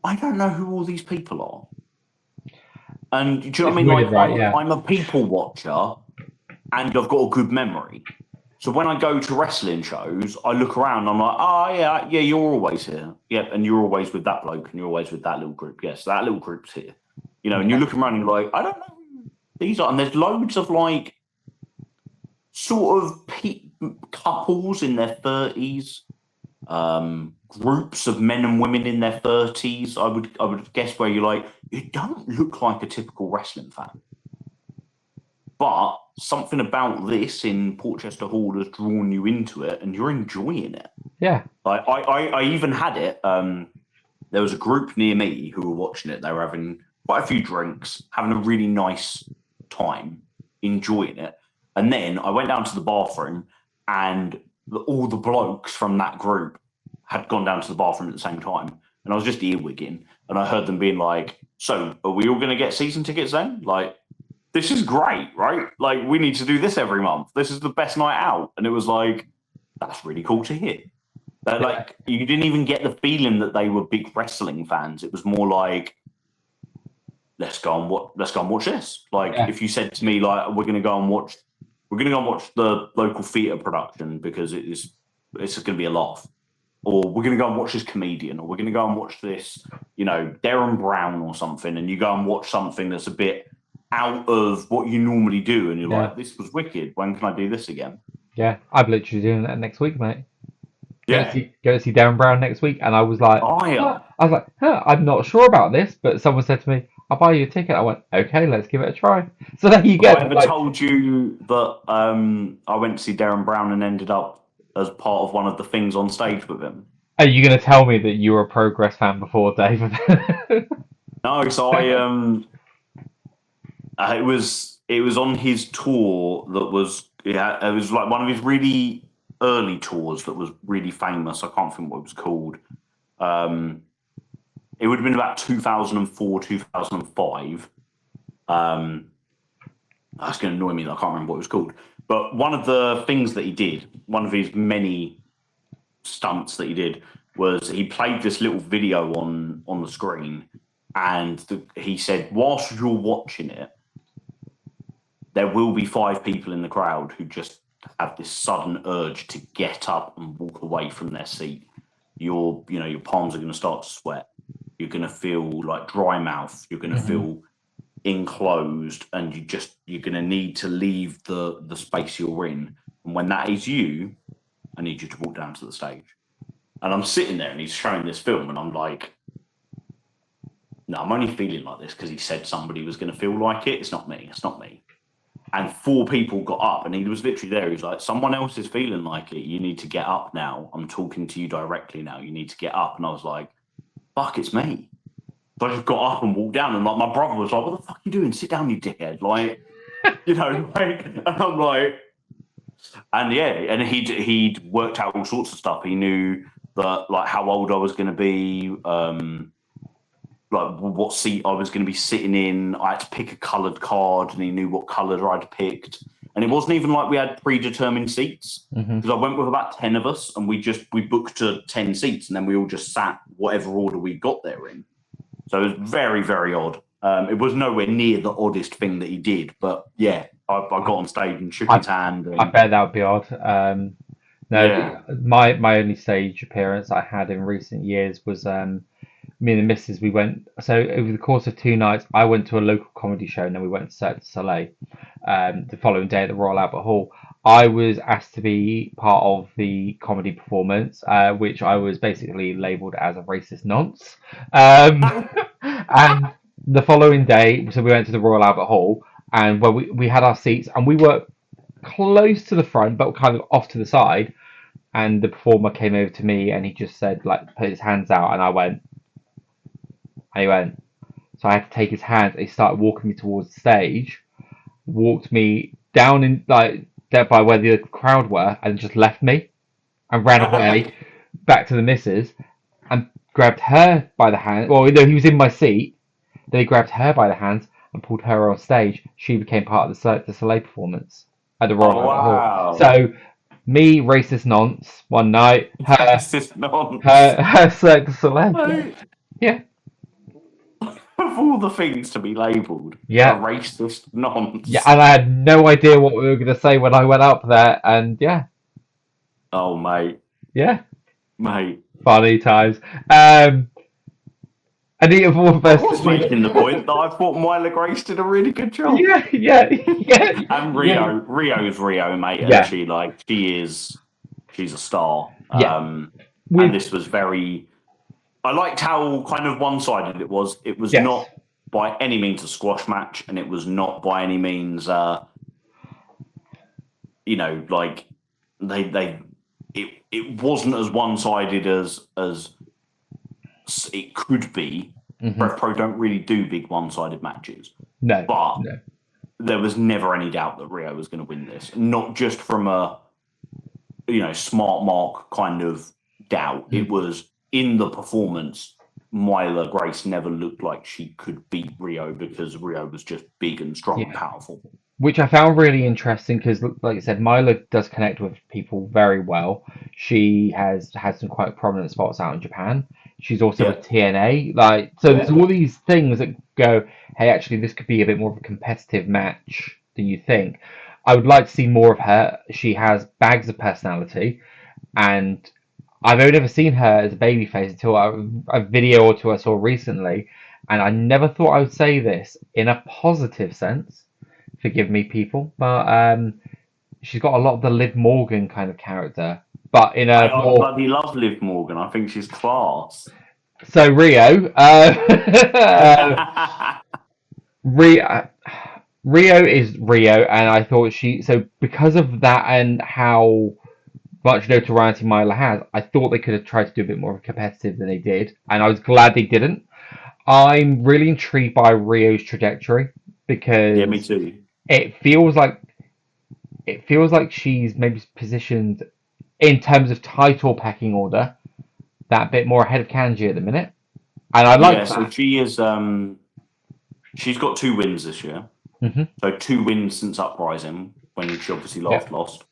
B: I don't know who all these people are. And do you know what I mean?
A: weird,
B: Like,
A: right? Yeah,
B: I'm a people watcher and I've got a good memory. So when I go to wrestling shows, I look around and I'm like, oh, yeah, you're always here. Yep, and you're always with that bloke and you're always with that little group. Yes, that little group's here. And you look around and you're like, I don't know who these are. And there's loads of like sort of couples in their 30s, groups of men and women in their 30s. I would guess where you're like, you don't look like a typical wrestling fan. But something about this in Portchester Hall has drawn you into it and you're enjoying it.
A: yeah,
B: Like I even had it. There was a group near me who were watching it. They were having quite a few drinks, having a really nice time, enjoying it. And then I went down to the bathroom and all the blokes from that group had gone down to the bathroom at the same time. And I was just earwigging and I heard them being like, so are we all going to get season tickets then? Like, this is great, right? Like, we need to do this every month. This is the best night out. And it was like, that's really cool to hear. That, like, you didn't even get the feeling that they were big wrestling fans. It was more like, let's go and watch this. Like, if you said to me, like, we're going to go and watch the local theatre production because it's going to be a laugh. Or we're going to go and watch this comedian, or we're going to go and watch this, Darren Brown or something, and you go and watch something that's a bit out of what you normally do, and you're like, this was wicked. When can I do this again?
A: Yeah, I'm literally doing that next week, mate.
B: Yeah.
A: Go to see Darren Brown next week, and I was like, I'm not sure about this, but someone said to me, I'll buy you a ticket. I went, okay, let's give it a try. So there you go.
B: I ever told you that I went to see Darren Brown and ended up as part of one of the things on stage with him.
A: Are you going to tell me that you were a Progress fan before, David?
B: No, so it was on his tour that was it was like one of his really early tours that was really famous. I can't think what it was called. It would have been about 2004, 2005. That's going to annoy me that I can't remember what it was called. But one of the things that he did, one of his many stunts that he did, was he played this little video on the screen, and he said, whilst you're watching it, there will be 5 people in the crowd who just have this sudden urge to get up and walk away from their seat. Your palms are going to start to sweat. You're going to feel like dry mouth. You're going to feel enclosed, and you're going to need to leave the space you're in. And when that is you, I need you to walk down to the stage. And I'm sitting there, and he's showing this film, and I'm like, no, I'm only feeling like this because he said somebody was going to feel like it. It's not me. It's not me. And 4 people got up, and he was literally there. He was like, someone else is feeling like it. You need to get up now. I'm talking to you directly now. You need to get up. And I was like, fuck, it's me. So I just got up and walked down, and like my brother was like, what the fuck are you doing? Sit down, you dickhead. Like, and I'm like, and yeah, and he'd worked out all sorts of stuff. He knew that, like, how old I was going to be, like what seat I was going to be sitting in. I had to pick a coloured card, and he knew what colour I'd picked. And it wasn't even like we had predetermined seats, because I went with about 10 of us, and we booked 10 seats, and then we all just sat whatever order we got there in. So it was very, very odd. It was nowhere near the oddest thing that he did, but yeah, I got on stage and shook his hand. And...
A: I bet that would be odd. My only stage appearance I had in recent years was me and the missus. We went, so over the course of 2 nights, I went to a local comedy show, and then we went to Cirque du Soleil the following day at the Royal Albert Hall. I was asked to be part of the comedy performance, which I was basically labelled as a racist nonce. And the following day, so we went to the Royal Albert Hall, and where we had our seats, and we were close to the front, but kind of off to the side. And the performer came over to me, and he just said, like, put his hands out, and I went, and he went. So I had to take his hands, and he started walking me towards the stage, walked me down in, like, there by where the crowd were, and just left me and ran away back to the missus and grabbed her by the hand. Well, he was in my seat. Then he grabbed her by the hands and pulled her on stage. She became part of the Cirque du Soleil performance at the Royal Albert Hall. So me, racist nonce, one night. Her Cirque du Soleil. Yeah.
B: Of all the things to be labelled, a racist nonce.
A: Yeah, and I had no idea what we were going to say when I went up there, and yeah.
B: Oh, mate.
A: Yeah.
B: Mate.
A: Funny times. And I
B: was making the point that I thought Myla Grace did a really good job.
A: Yeah.
B: And Rio's Rio, mate. And she's a star.
A: Yeah.
B: And this was very... I liked how kind of one-sided it was. It was not by any means a squash match, and it was not by any means, like it wasn't as one-sided as it could be. Rev Pro don't really do big one-sided matches. But there was never any doubt that Rio was going to win this. Not just from a smart mark kind of doubt. It was in the performance. Myla Grace never looked like she could beat Rio because Rio was just big and strong and powerful.
A: Which I found really interesting because, like I said, Myla does connect with people very well. She has had some quite prominent spots out in Japan. She's also a TNA. There's all these things that go, hey, actually, this could be a bit more of a competitive match than you think. I would like to see more of her. She has bags of personality, and I've only ever seen her as a babyface until a video or two I saw recently, and I never thought I would say this in a positive sense. Forgive me, people, but she's got a lot of the Liv Morgan kind of character, but in a
B: I bloody love Liv Morgan. I think she's class.
A: So Rio, Rio is Rio, and I thought because of that and how much notoriety Myla has, I thought they could have tried to do a bit more competitive than they did, and I was glad they didn't. I'm really intrigued by Rio's trajectory
B: Yeah, me
A: because
B: too.
A: it feels like she's maybe positioned in terms of title pecking order that bit more ahead of Kanji at the minute, and I
B: Yeah,
A: like
B: so
A: that.
B: she is. She's got 2 wins this year.
A: Hmm.
B: So 2 wins since Uprising, when she obviously
A: Yeah.
B: last lost.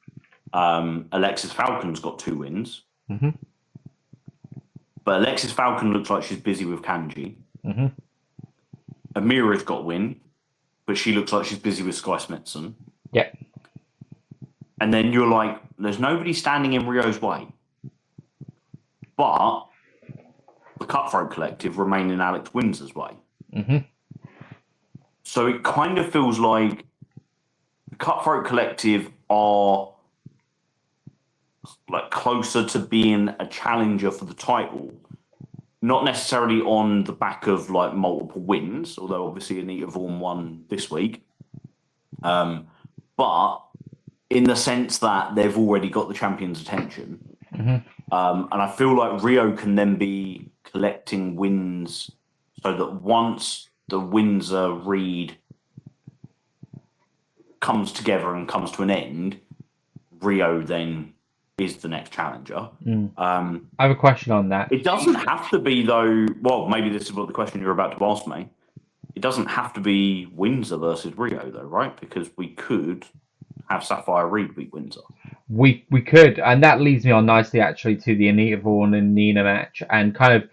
B: Alexis Falcon's got 2 wins,
A: Hmm.
B: but Alexis Falcon looks like she's busy with Kanji.
A: Hmm.
B: Amira's got a win, but she looks like she's busy with Sky Smithson.
A: Yeah.
B: And then you're like, there's nobody standing in Rio's way. But the Cutthroat Collective remain in Alex Windsor's way.
A: Hmm.
B: So it kind of feels like the Cutthroat Collective are like closer to being a challenger for the title, not necessarily on the back of like multiple wins, although obviously Anita Vaughan won this week, but in the sense that they've already got the champion's attention.
A: Hmm.
B: And I feel like Rio can then be collecting wins so that once the Windsor Reed comes together and comes to an end, Rio then is the next challenger.
A: I have a question on that.
B: It doesn't have to be, though. Well, maybe this is what the question you're about to ask me. It doesn't have to be Windsor versus Rio, though, right? Because we could have Sapphire Reed beat Windsor.
A: We could, and that leads me on nicely actually to the Anita Vaughan and Nina match, and kind of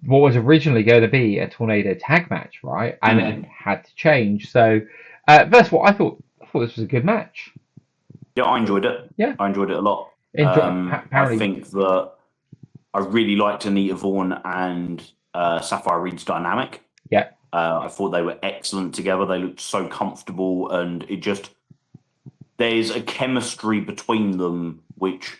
A: what was originally going to be a Tornado tag match, right? And it had to change. So, first of all, I thought this was a good match.
B: Yeah, I enjoyed it.
A: Yeah,
B: I enjoyed it a lot. I
A: apparently,
B: think that I really liked Anita Vaughan and Sapphire Reed's dynamic.
A: yeah,
B: I thought they were excellent together. They looked so comfortable, and it just there's a chemistry between them which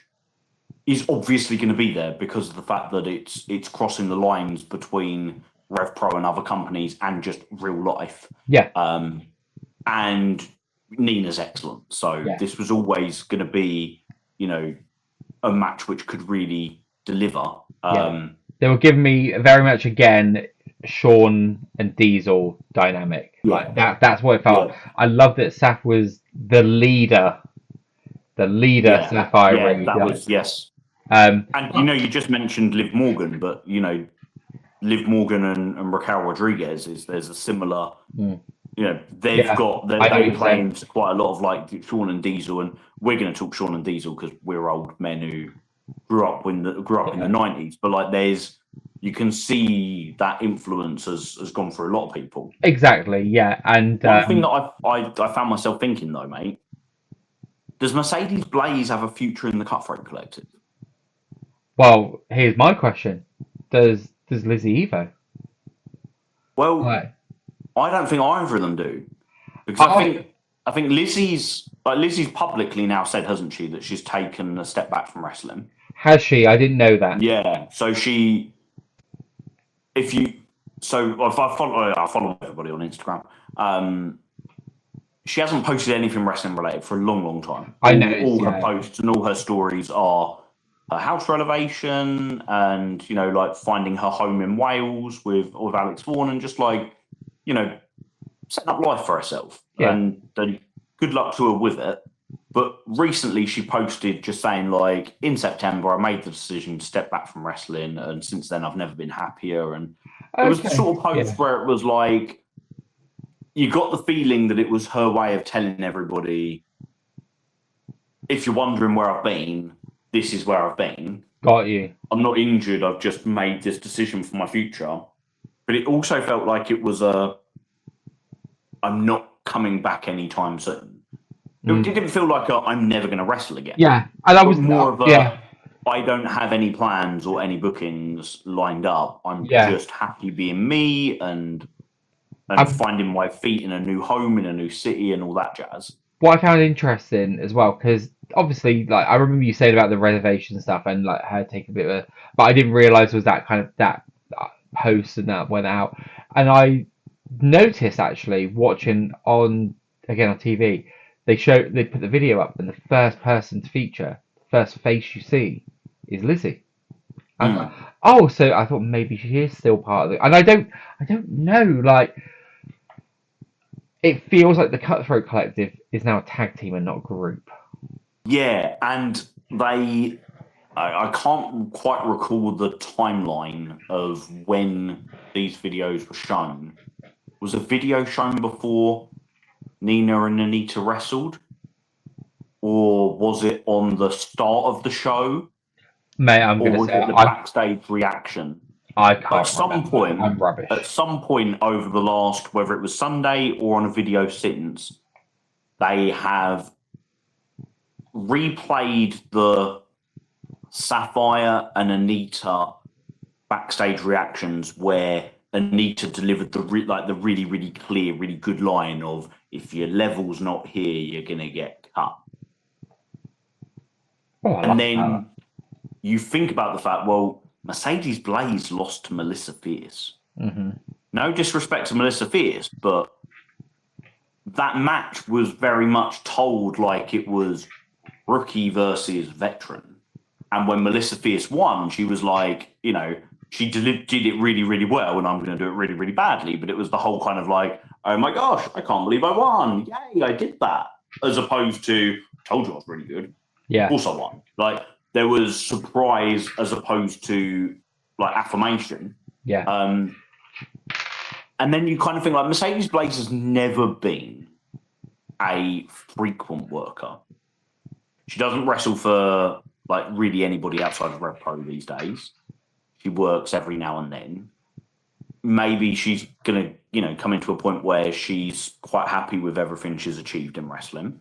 B: is obviously going to be there because of the fact that it's crossing the lines between RevPro and other companies and just real life.
A: yeah,
B: and Nina's excellent. So
A: yeah.
B: this was always going to be, a match which could really deliver.
A: Yeah. They were giving me very much again Sean and Diesel dynamic.
B: Yeah.
A: Like that's what it felt.
B: Yeah.
A: I love that Saf was the leader Sapphire Reed.
B: That was yes.
A: And
B: you just mentioned Liv Morgan, but Liv Morgan and Raquel Rodriguez there's a similar. They've got they claim quite a lot of like Sean and Diesel, and we're going to talk Sean and Diesel because we're old men who grew up in the 90s. But like you can see that influence has gone through a lot of people.
A: Exactly, yeah. And
B: one thing that I found myself thinking though, mate, does Mercedes Blaze have a future in the Cutthroat Collective?
A: Well, here's my question: Does Lizzie Evo?
B: Well, I don't think either of them do, because I think Lizzie's publicly now said, hasn't she, that she's taken a step back from wrestling?
A: Has she? I didn't know that.
B: Yeah. So I follow everybody on Instagram. She hasn't posted anything wrestling related for a long, long time.
A: I know.
B: All her posts and all her stories are her house renovation and like finding her home in Wales with Alex Vaughan and just like setting up life for herself.
A: Yeah.
B: And then good luck to her with it. But recently she posted just saying like, in September I made the decision to step back from wrestling, and since then I've never been happier. And it was the sort of post where it was like, you got the feeling that it was her way of telling everybody, if you're wondering where I've been, this is where I've been.
A: Got you.
B: I'm not injured. I've just made this decision for my future. But it also felt like it was I'm not coming back anytime soon. It didn't feel like I'm never going to wrestle again.
A: Yeah. And that was
B: more of I don't have any plans or any bookings lined up. I'm just happy being me and finding my feet in a new home, in a new city and all that jazz.
A: What I found interesting as well, because obviously, like, I remember you saying about the reservation stuff and like her taking a bit of but I didn't realise was that kind of that post and that went out. And I noticed actually watching on TV, they put the video up and the first person to feature first face you see is Lizzie. I was
B: Mm.
A: like, oh, so I thought maybe she is still part of it, and I don't know. Like, it feels like the Cutthroat Collective is now a tag team and not a group.
B: Yeah, and I can't quite recall the timeline of when these videos were shown. Was a video shown before Nina and Anita wrestled? Or was it on the start of the show?
A: Mate, I'm
B: Or
A: gonna
B: was
A: say
B: it the
A: I
B: backstage reaction?
A: I
B: At
A: can't
B: some
A: remember.
B: point,
A: I'm rubbish.
B: over the last, whether it was Sunday or on a video since, they have replayed the Sapphire and Anita backstage reactions where Anita delivered the really really clear, really good line of "If your level's not here, you're gonna get cut."
A: Oh, I
B: And
A: love
B: then
A: that.
B: you think about the fact, well, Mercedes Blaze lost to Melissa Fierce.
A: Hmm.
B: No disrespect to Melissa Fierce, but that match was very much told like it was rookie versus veteran. And when Melissa Fierce won, she was like, she did it really, really well, and I'm going to do it really, really badly. But it was the whole kind of like, oh my gosh, I can't believe I won. Yay, I did that. As opposed to, told you I was really good.
A: Yeah.
B: Of course I won. Like, there was surprise as opposed to like affirmation.
A: Yeah.
B: And then you kind of think like Mercedes Blaze has never been a frequent worker. She doesn't wrestle for like really anybody outside of Rev Pro these days. She works every now and then. Maybe she's gonna, come into a point where she's quite happy with everything she's achieved in wrestling.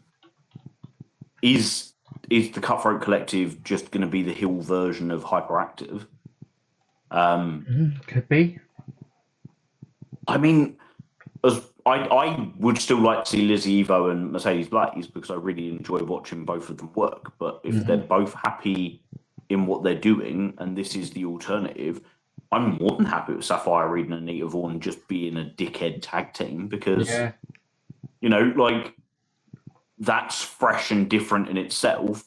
B: Is the Cutthroat Collective just going to be the heel version of Hyperactive?
A: Could be.
B: I mean, I would still like to see Lizzie Evo and Mercedes Blaze because I really enjoy watching both of them work. But if they're both happy in what they're doing and this is the alternative, I'm more than happy with Sapphire Reed and Anita Vaughan just being a dickhead tag team because, like, that's fresh and different in itself.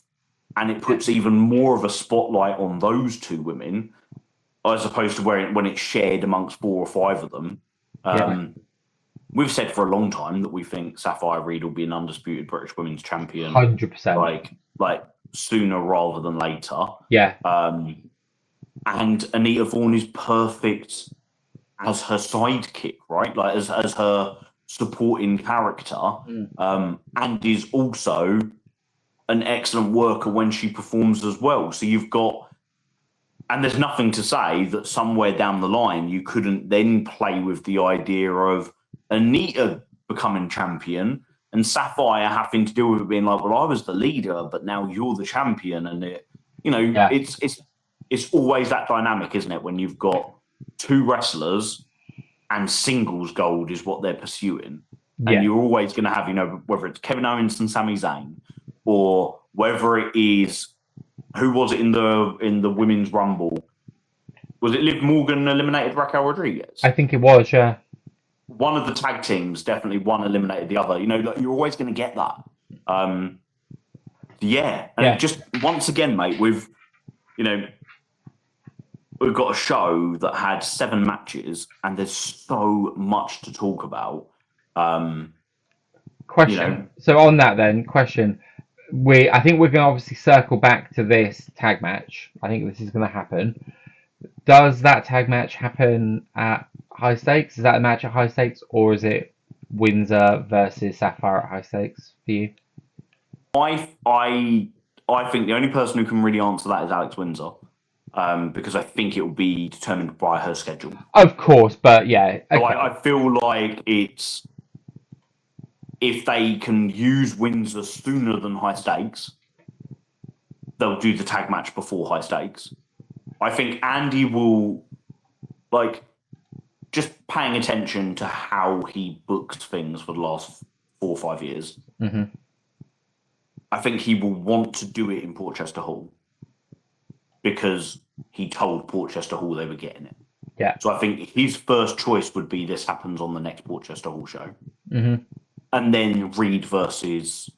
B: And it puts even more of a spotlight on those two women as opposed to when it's shared amongst 4 or 5 of them. We've said for a long time that we think Sapphire Reed will be an undisputed British Women's Champion,
A: 100%.
B: like sooner rather than later.
A: Yeah.
B: And Anita Vaughan is perfect as her sidekick, right? Like as her supporting character, and is also an excellent worker when she performs as well. So you've got, and there's nothing to say that somewhere down the line you couldn't then play with the idea of Anita becoming champion and Sapphire having to deal with it being like, well, I was the leader, but now you're the champion, and it's always that dynamic, isn't it? When you've got 2 wrestlers and singles gold is what they're pursuing, and you're always going to have, whether it's Kevin Owens and Sami Zayn, or whether it is, who was it in the Women's Rumble? Was it Liv Morgan eliminated Raquel Rodriguez?
A: I think it was, yeah.
B: One of the tag teams, definitely one eliminated the other. You're always going to get that. Just once again, mate, we've got a show that had 7 matches, and there's so much to talk about.
A: Question. So on that then, question. I think we're going to obviously circle back to this tag match. I think this is going to happen. Does that tag match happen at high stakes? Is that a match at high stakes, or is it Windsor versus Sapphire at high stakes for you?
B: I think the only person who can really answer that is Alex Windsor, because I think it will be determined by her schedule.
A: Of course, but yeah. Okay.
B: So I feel like it's, if they can use Windsor sooner than high stakes, they'll do the tag match before high stakes. I think Andy will, just paying attention to how he booked things for the last 4 or 5 years.
A: Mm-hmm.
B: I think he will want to do it in Portchester Hall because he told Portchester Hall they were getting it.
A: Yeah.
B: So I think his first choice would be this happens on the next Portchester Hall show.
A: Mm-hmm.
B: And then Reed versus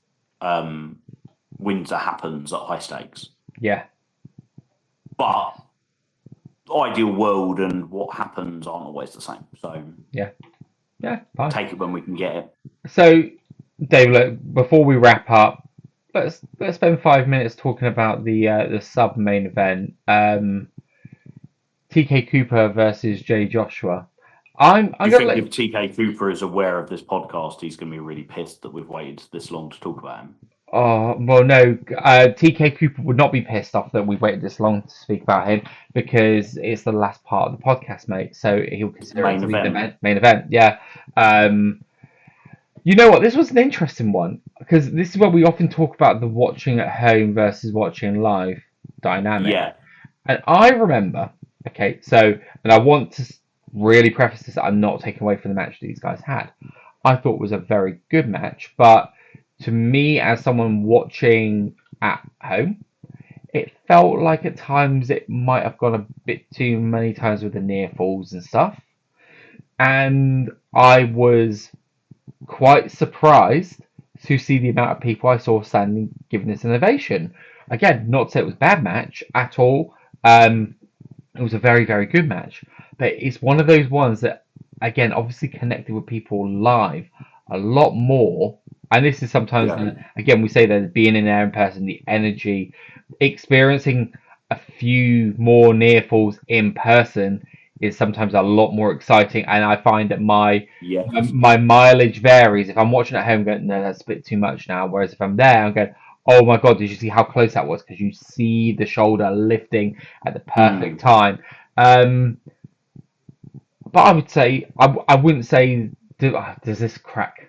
B: Windsor happens at high stakes.
A: Yeah.
B: But ideal world and what happens aren't always the same. So
A: Yeah, fine.
B: take it when we can get it.
A: So, Dave, look, before we wrap up, let's spend 5 minutes talking about the sub main event. TK Cooper versus Jay Joshua. I'm
B: Do you
A: gonna
B: think
A: let.
B: if TK Cooper is aware of this podcast, he's going to be really pissed that we've waited this long to talk about him?
A: Oh well, no. TK Cooper would not be pissed off that we waited this long to speak about him because it's the last part of the podcast, mate. So he'll consider it
B: Main
A: to be
B: event.
A: the main event. Yeah. You know what? This was an interesting one because this is where we often talk about the watching at home versus watching live dynamic.
B: Yeah.
A: And I remember, okay, so, and I want to really preface this, I'm not taking away from the match these guys had. I thought it was a very good match, but to me, as someone watching at home, it felt like at times it might have gone a bit too many times with the near falls and stuff. And I was quite surprised to see the amount of people I saw standing giving this an ovation. Again, not to say it was a bad match at all. It was a very, very good match. But it's one of those ones that, again, obviously connected with people live a lot more. And this is sometimes, again, we say that being in there in person, the energy, experiencing a few more near falls in person is sometimes a lot more exciting. And I find that my mileage varies. If I'm watching at home, going, no, that's a bit too much now. Whereas if I'm there, I'm going, oh my God, did you see how close that was? Because you see the shoulder lifting at the perfect time. But I would say, I wouldn't say, does this crack?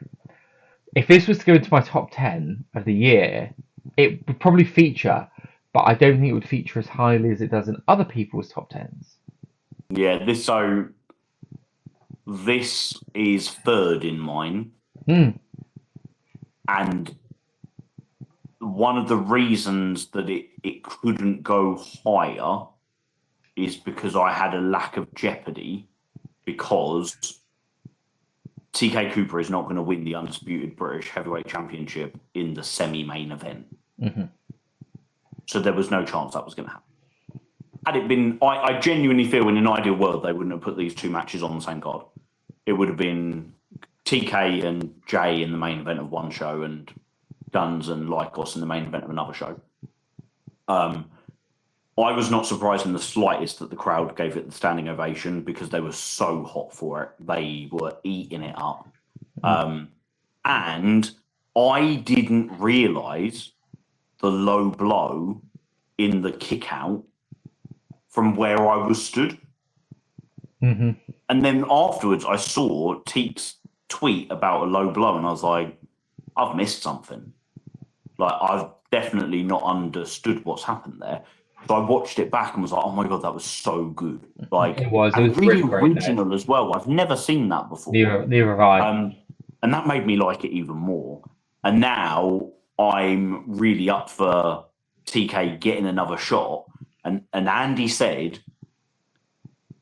A: If this was to go into my top 10 of the year, it would probably feature, but I don't think it would feature as highly as it does in other people's top 10s.
B: Yeah, this is third in mine. And one of the reasons that it couldn't go higher is because I had a lack of jeopardy, because TK Cooper is not going to win the undisputed British Heavyweight Championship in the semi-main event. So there was no chance that was going to happen. Had it been, I genuinely feel in an ideal world they wouldn't have put these two matches on the same card. It would have been TK and Jay in the main event of one show and Guns and Lycos in the main event of another show. I was not surprised in the slightest that the crowd gave it the standing ovation because they were so hot for it. They were eating it up. And I didn't realise the low blow in the kick out from where I was stood. And then afterwards, I saw Teek's tweet about a low blow, and I was like, I've missed something. Like, I've definitely not understood what's happened there. So I watched it back and was like, oh my God, that was so good. Like,
A: it was
B: really original as well. I've never seen that before.
A: Neither have I.
B: And that made me like it even more. And now I'm really up for TK getting another shot. And Andy said,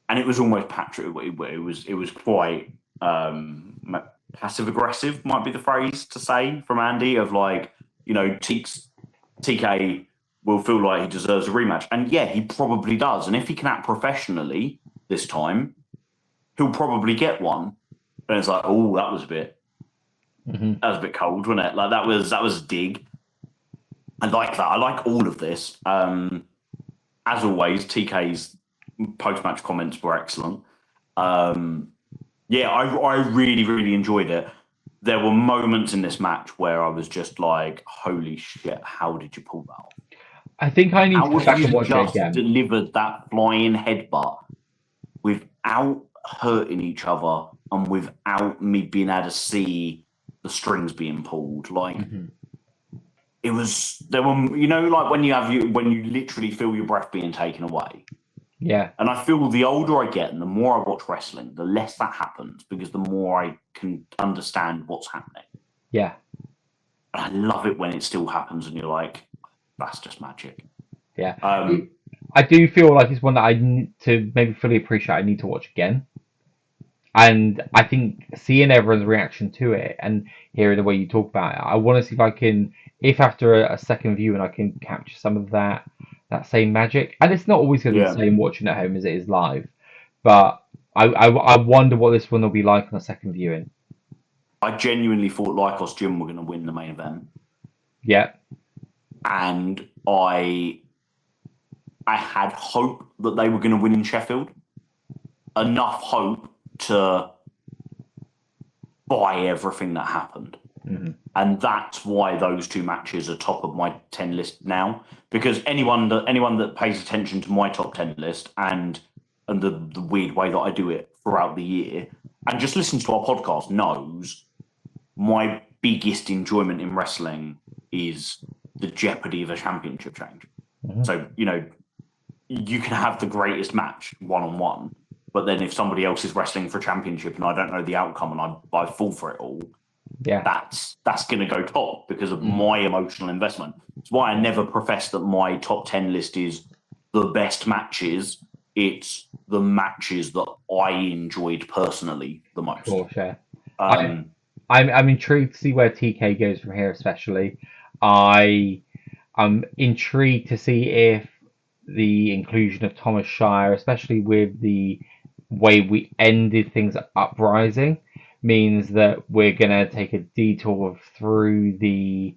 B: and it was almost Patrick, it was quite passive aggressive, might be the phrase to say from Andy, of like, you know, TK will feel like he deserves a rematch. And yeah, he probably does. And if he can act professionally this time, he'll probably get one. And it's like, oh, that was a bit cold, wasn't it? Like that was a dig. I like that. I like all of this. As always, TK's post-match comments were excellent. Yeah, I really, really enjoyed it. There were moments in this match where I was just like, holy shit, how did you pull that off?
A: I think I need to go back and watch it again.
B: Delivered that flying headbutt without hurting each other and without me being able to see the strings being pulled. Like, it was, there were, you know, like when you literally feel your breath being taken away.
A: Yeah.
B: And I feel the older I get and the more I watch wrestling, the less that happens, because the more I can understand what's happening.
A: Yeah.
B: And I love it when it still happens and you're like, that's just magic.
A: Yeah. I do feel like it's one that I need to maybe fully appreciate. I need to watch again. And I think seeing everyone's reaction to it and hearing the way you talk about it, I want to see if I can, if after a second viewing, I can capture some of that same magic. And it's not always going to be the
B: Yeah.
A: same watching at home as it is live, but I wonder what this one will be like on a second viewing.
B: I genuinely thought Lycos Gym were going to win the main event,
A: Yeah,
B: and I had hope that they were going to win in Sheffield. Enough hope to buy everything that happened.
A: Mhm.
B: And that's why those two matches are top of my 10 list now. Because anyone that pays attention to my top 10 list and the weird way that I do it throughout the year and just listens to our podcast knows my biggest enjoyment in wrestling is the jeopardy of a championship change.
A: Mhm.
B: So, you can have the greatest match one-on-one, but then if somebody else is wrestling for a championship and I don't know the outcome and I fall for it all,
A: yeah,
B: that's going to go top because of my emotional investment. It's why I never profess that my top 10 list is the best matches. It's the matches that I enjoyed personally the most.
A: of course, yeah.
B: Um,
A: I'm intrigued to see where TK goes from here, especially. I'm intrigued to see if the inclusion of Thomas Shire, especially with the way we ended things at Uprising, means that we're gonna take a detour through the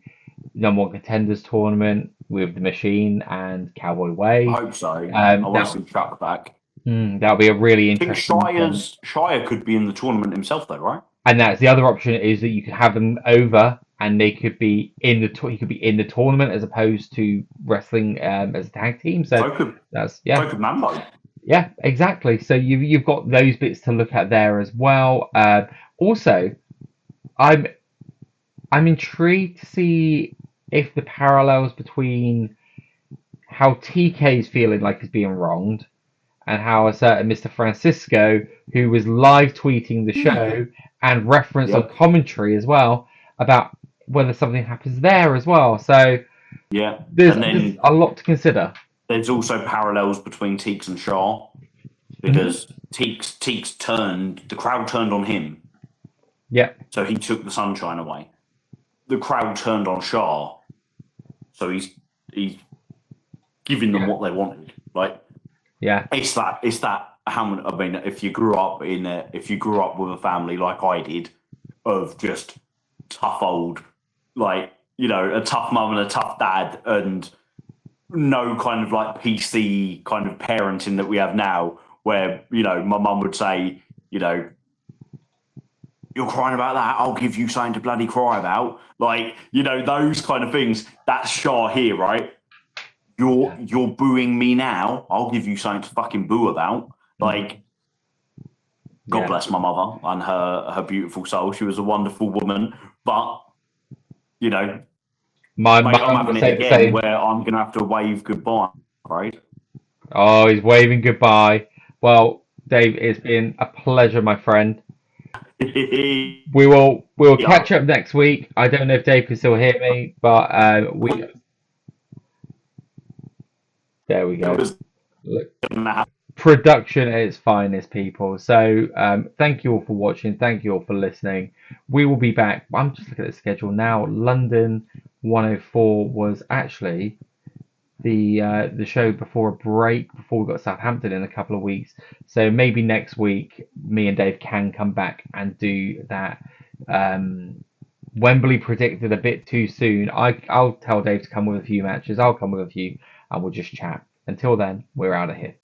A: number one contenders tournament with the Machine and Cowboy Way.
B: I hope so. I want to see Chuck back.
A: That'll be a really
B: I think
A: interesting.
B: Shire could be in the tournament himself, though, right?
A: And that's the other option is that you could have them over and they could be in the he could be in the tournament as opposed to wrestling as a tag team. So that's
B: So could Mambo.
A: yeah, exactly. So you've got those bits to look at there as well. Also, I'm intrigued to see if the parallels between how TK is feeling like he's being wronged and how a certain Mr. Francisco, who was live tweeting the show and referenced on commentary as well, about whether something happens there as well. So
B: Yeah.
A: there's
B: And then
A: a lot to consider.
B: there's also parallels between Teeks and Shaw because Teeks turned, the crowd turned on him.
A: Yeah.
B: So he took the sunshine away. The crowd turned on Shaw. So he's giving them what they wanted. Like,
A: Yeah.
B: it's that how many, I mean, if you grew up with a family like I did of just tough old, like, a tough mum and a tough dad and no kind of like PC kind of parenting that we have now where, my mum would say, you're crying about that, I'll give you something to bloody cry about. Like, those kind of things. That's Shaw here, right? You're booing me now, I'll give you something to fucking boo about. Like, God bless my mother and her beautiful soul. She was a wonderful woman, but
A: My
B: mate, I'm
A: mum
B: having
A: would
B: it
A: say the
B: again
A: same.
B: where I'm gonna have to wave goodbye, right?
A: Oh, he's waving goodbye. Well, Dave, it's been a pleasure, my friend. We'll
B: Yeah.
A: catch up next week. I don't know if Dave can still hear me, but there we go. Look, production at its finest, people. So thank you all for watching. Thank you all for listening. We will be back. I'm just looking at the schedule now. London 104 was actually the show before a break, before we got Southampton in a couple of weeks. So maybe next week, me and Dave can come back and do that. Wembley predicted a bit too soon. I'll tell Dave to come with a few matches. I'll come with a few, and we'll just chat. Until then, we're out of here.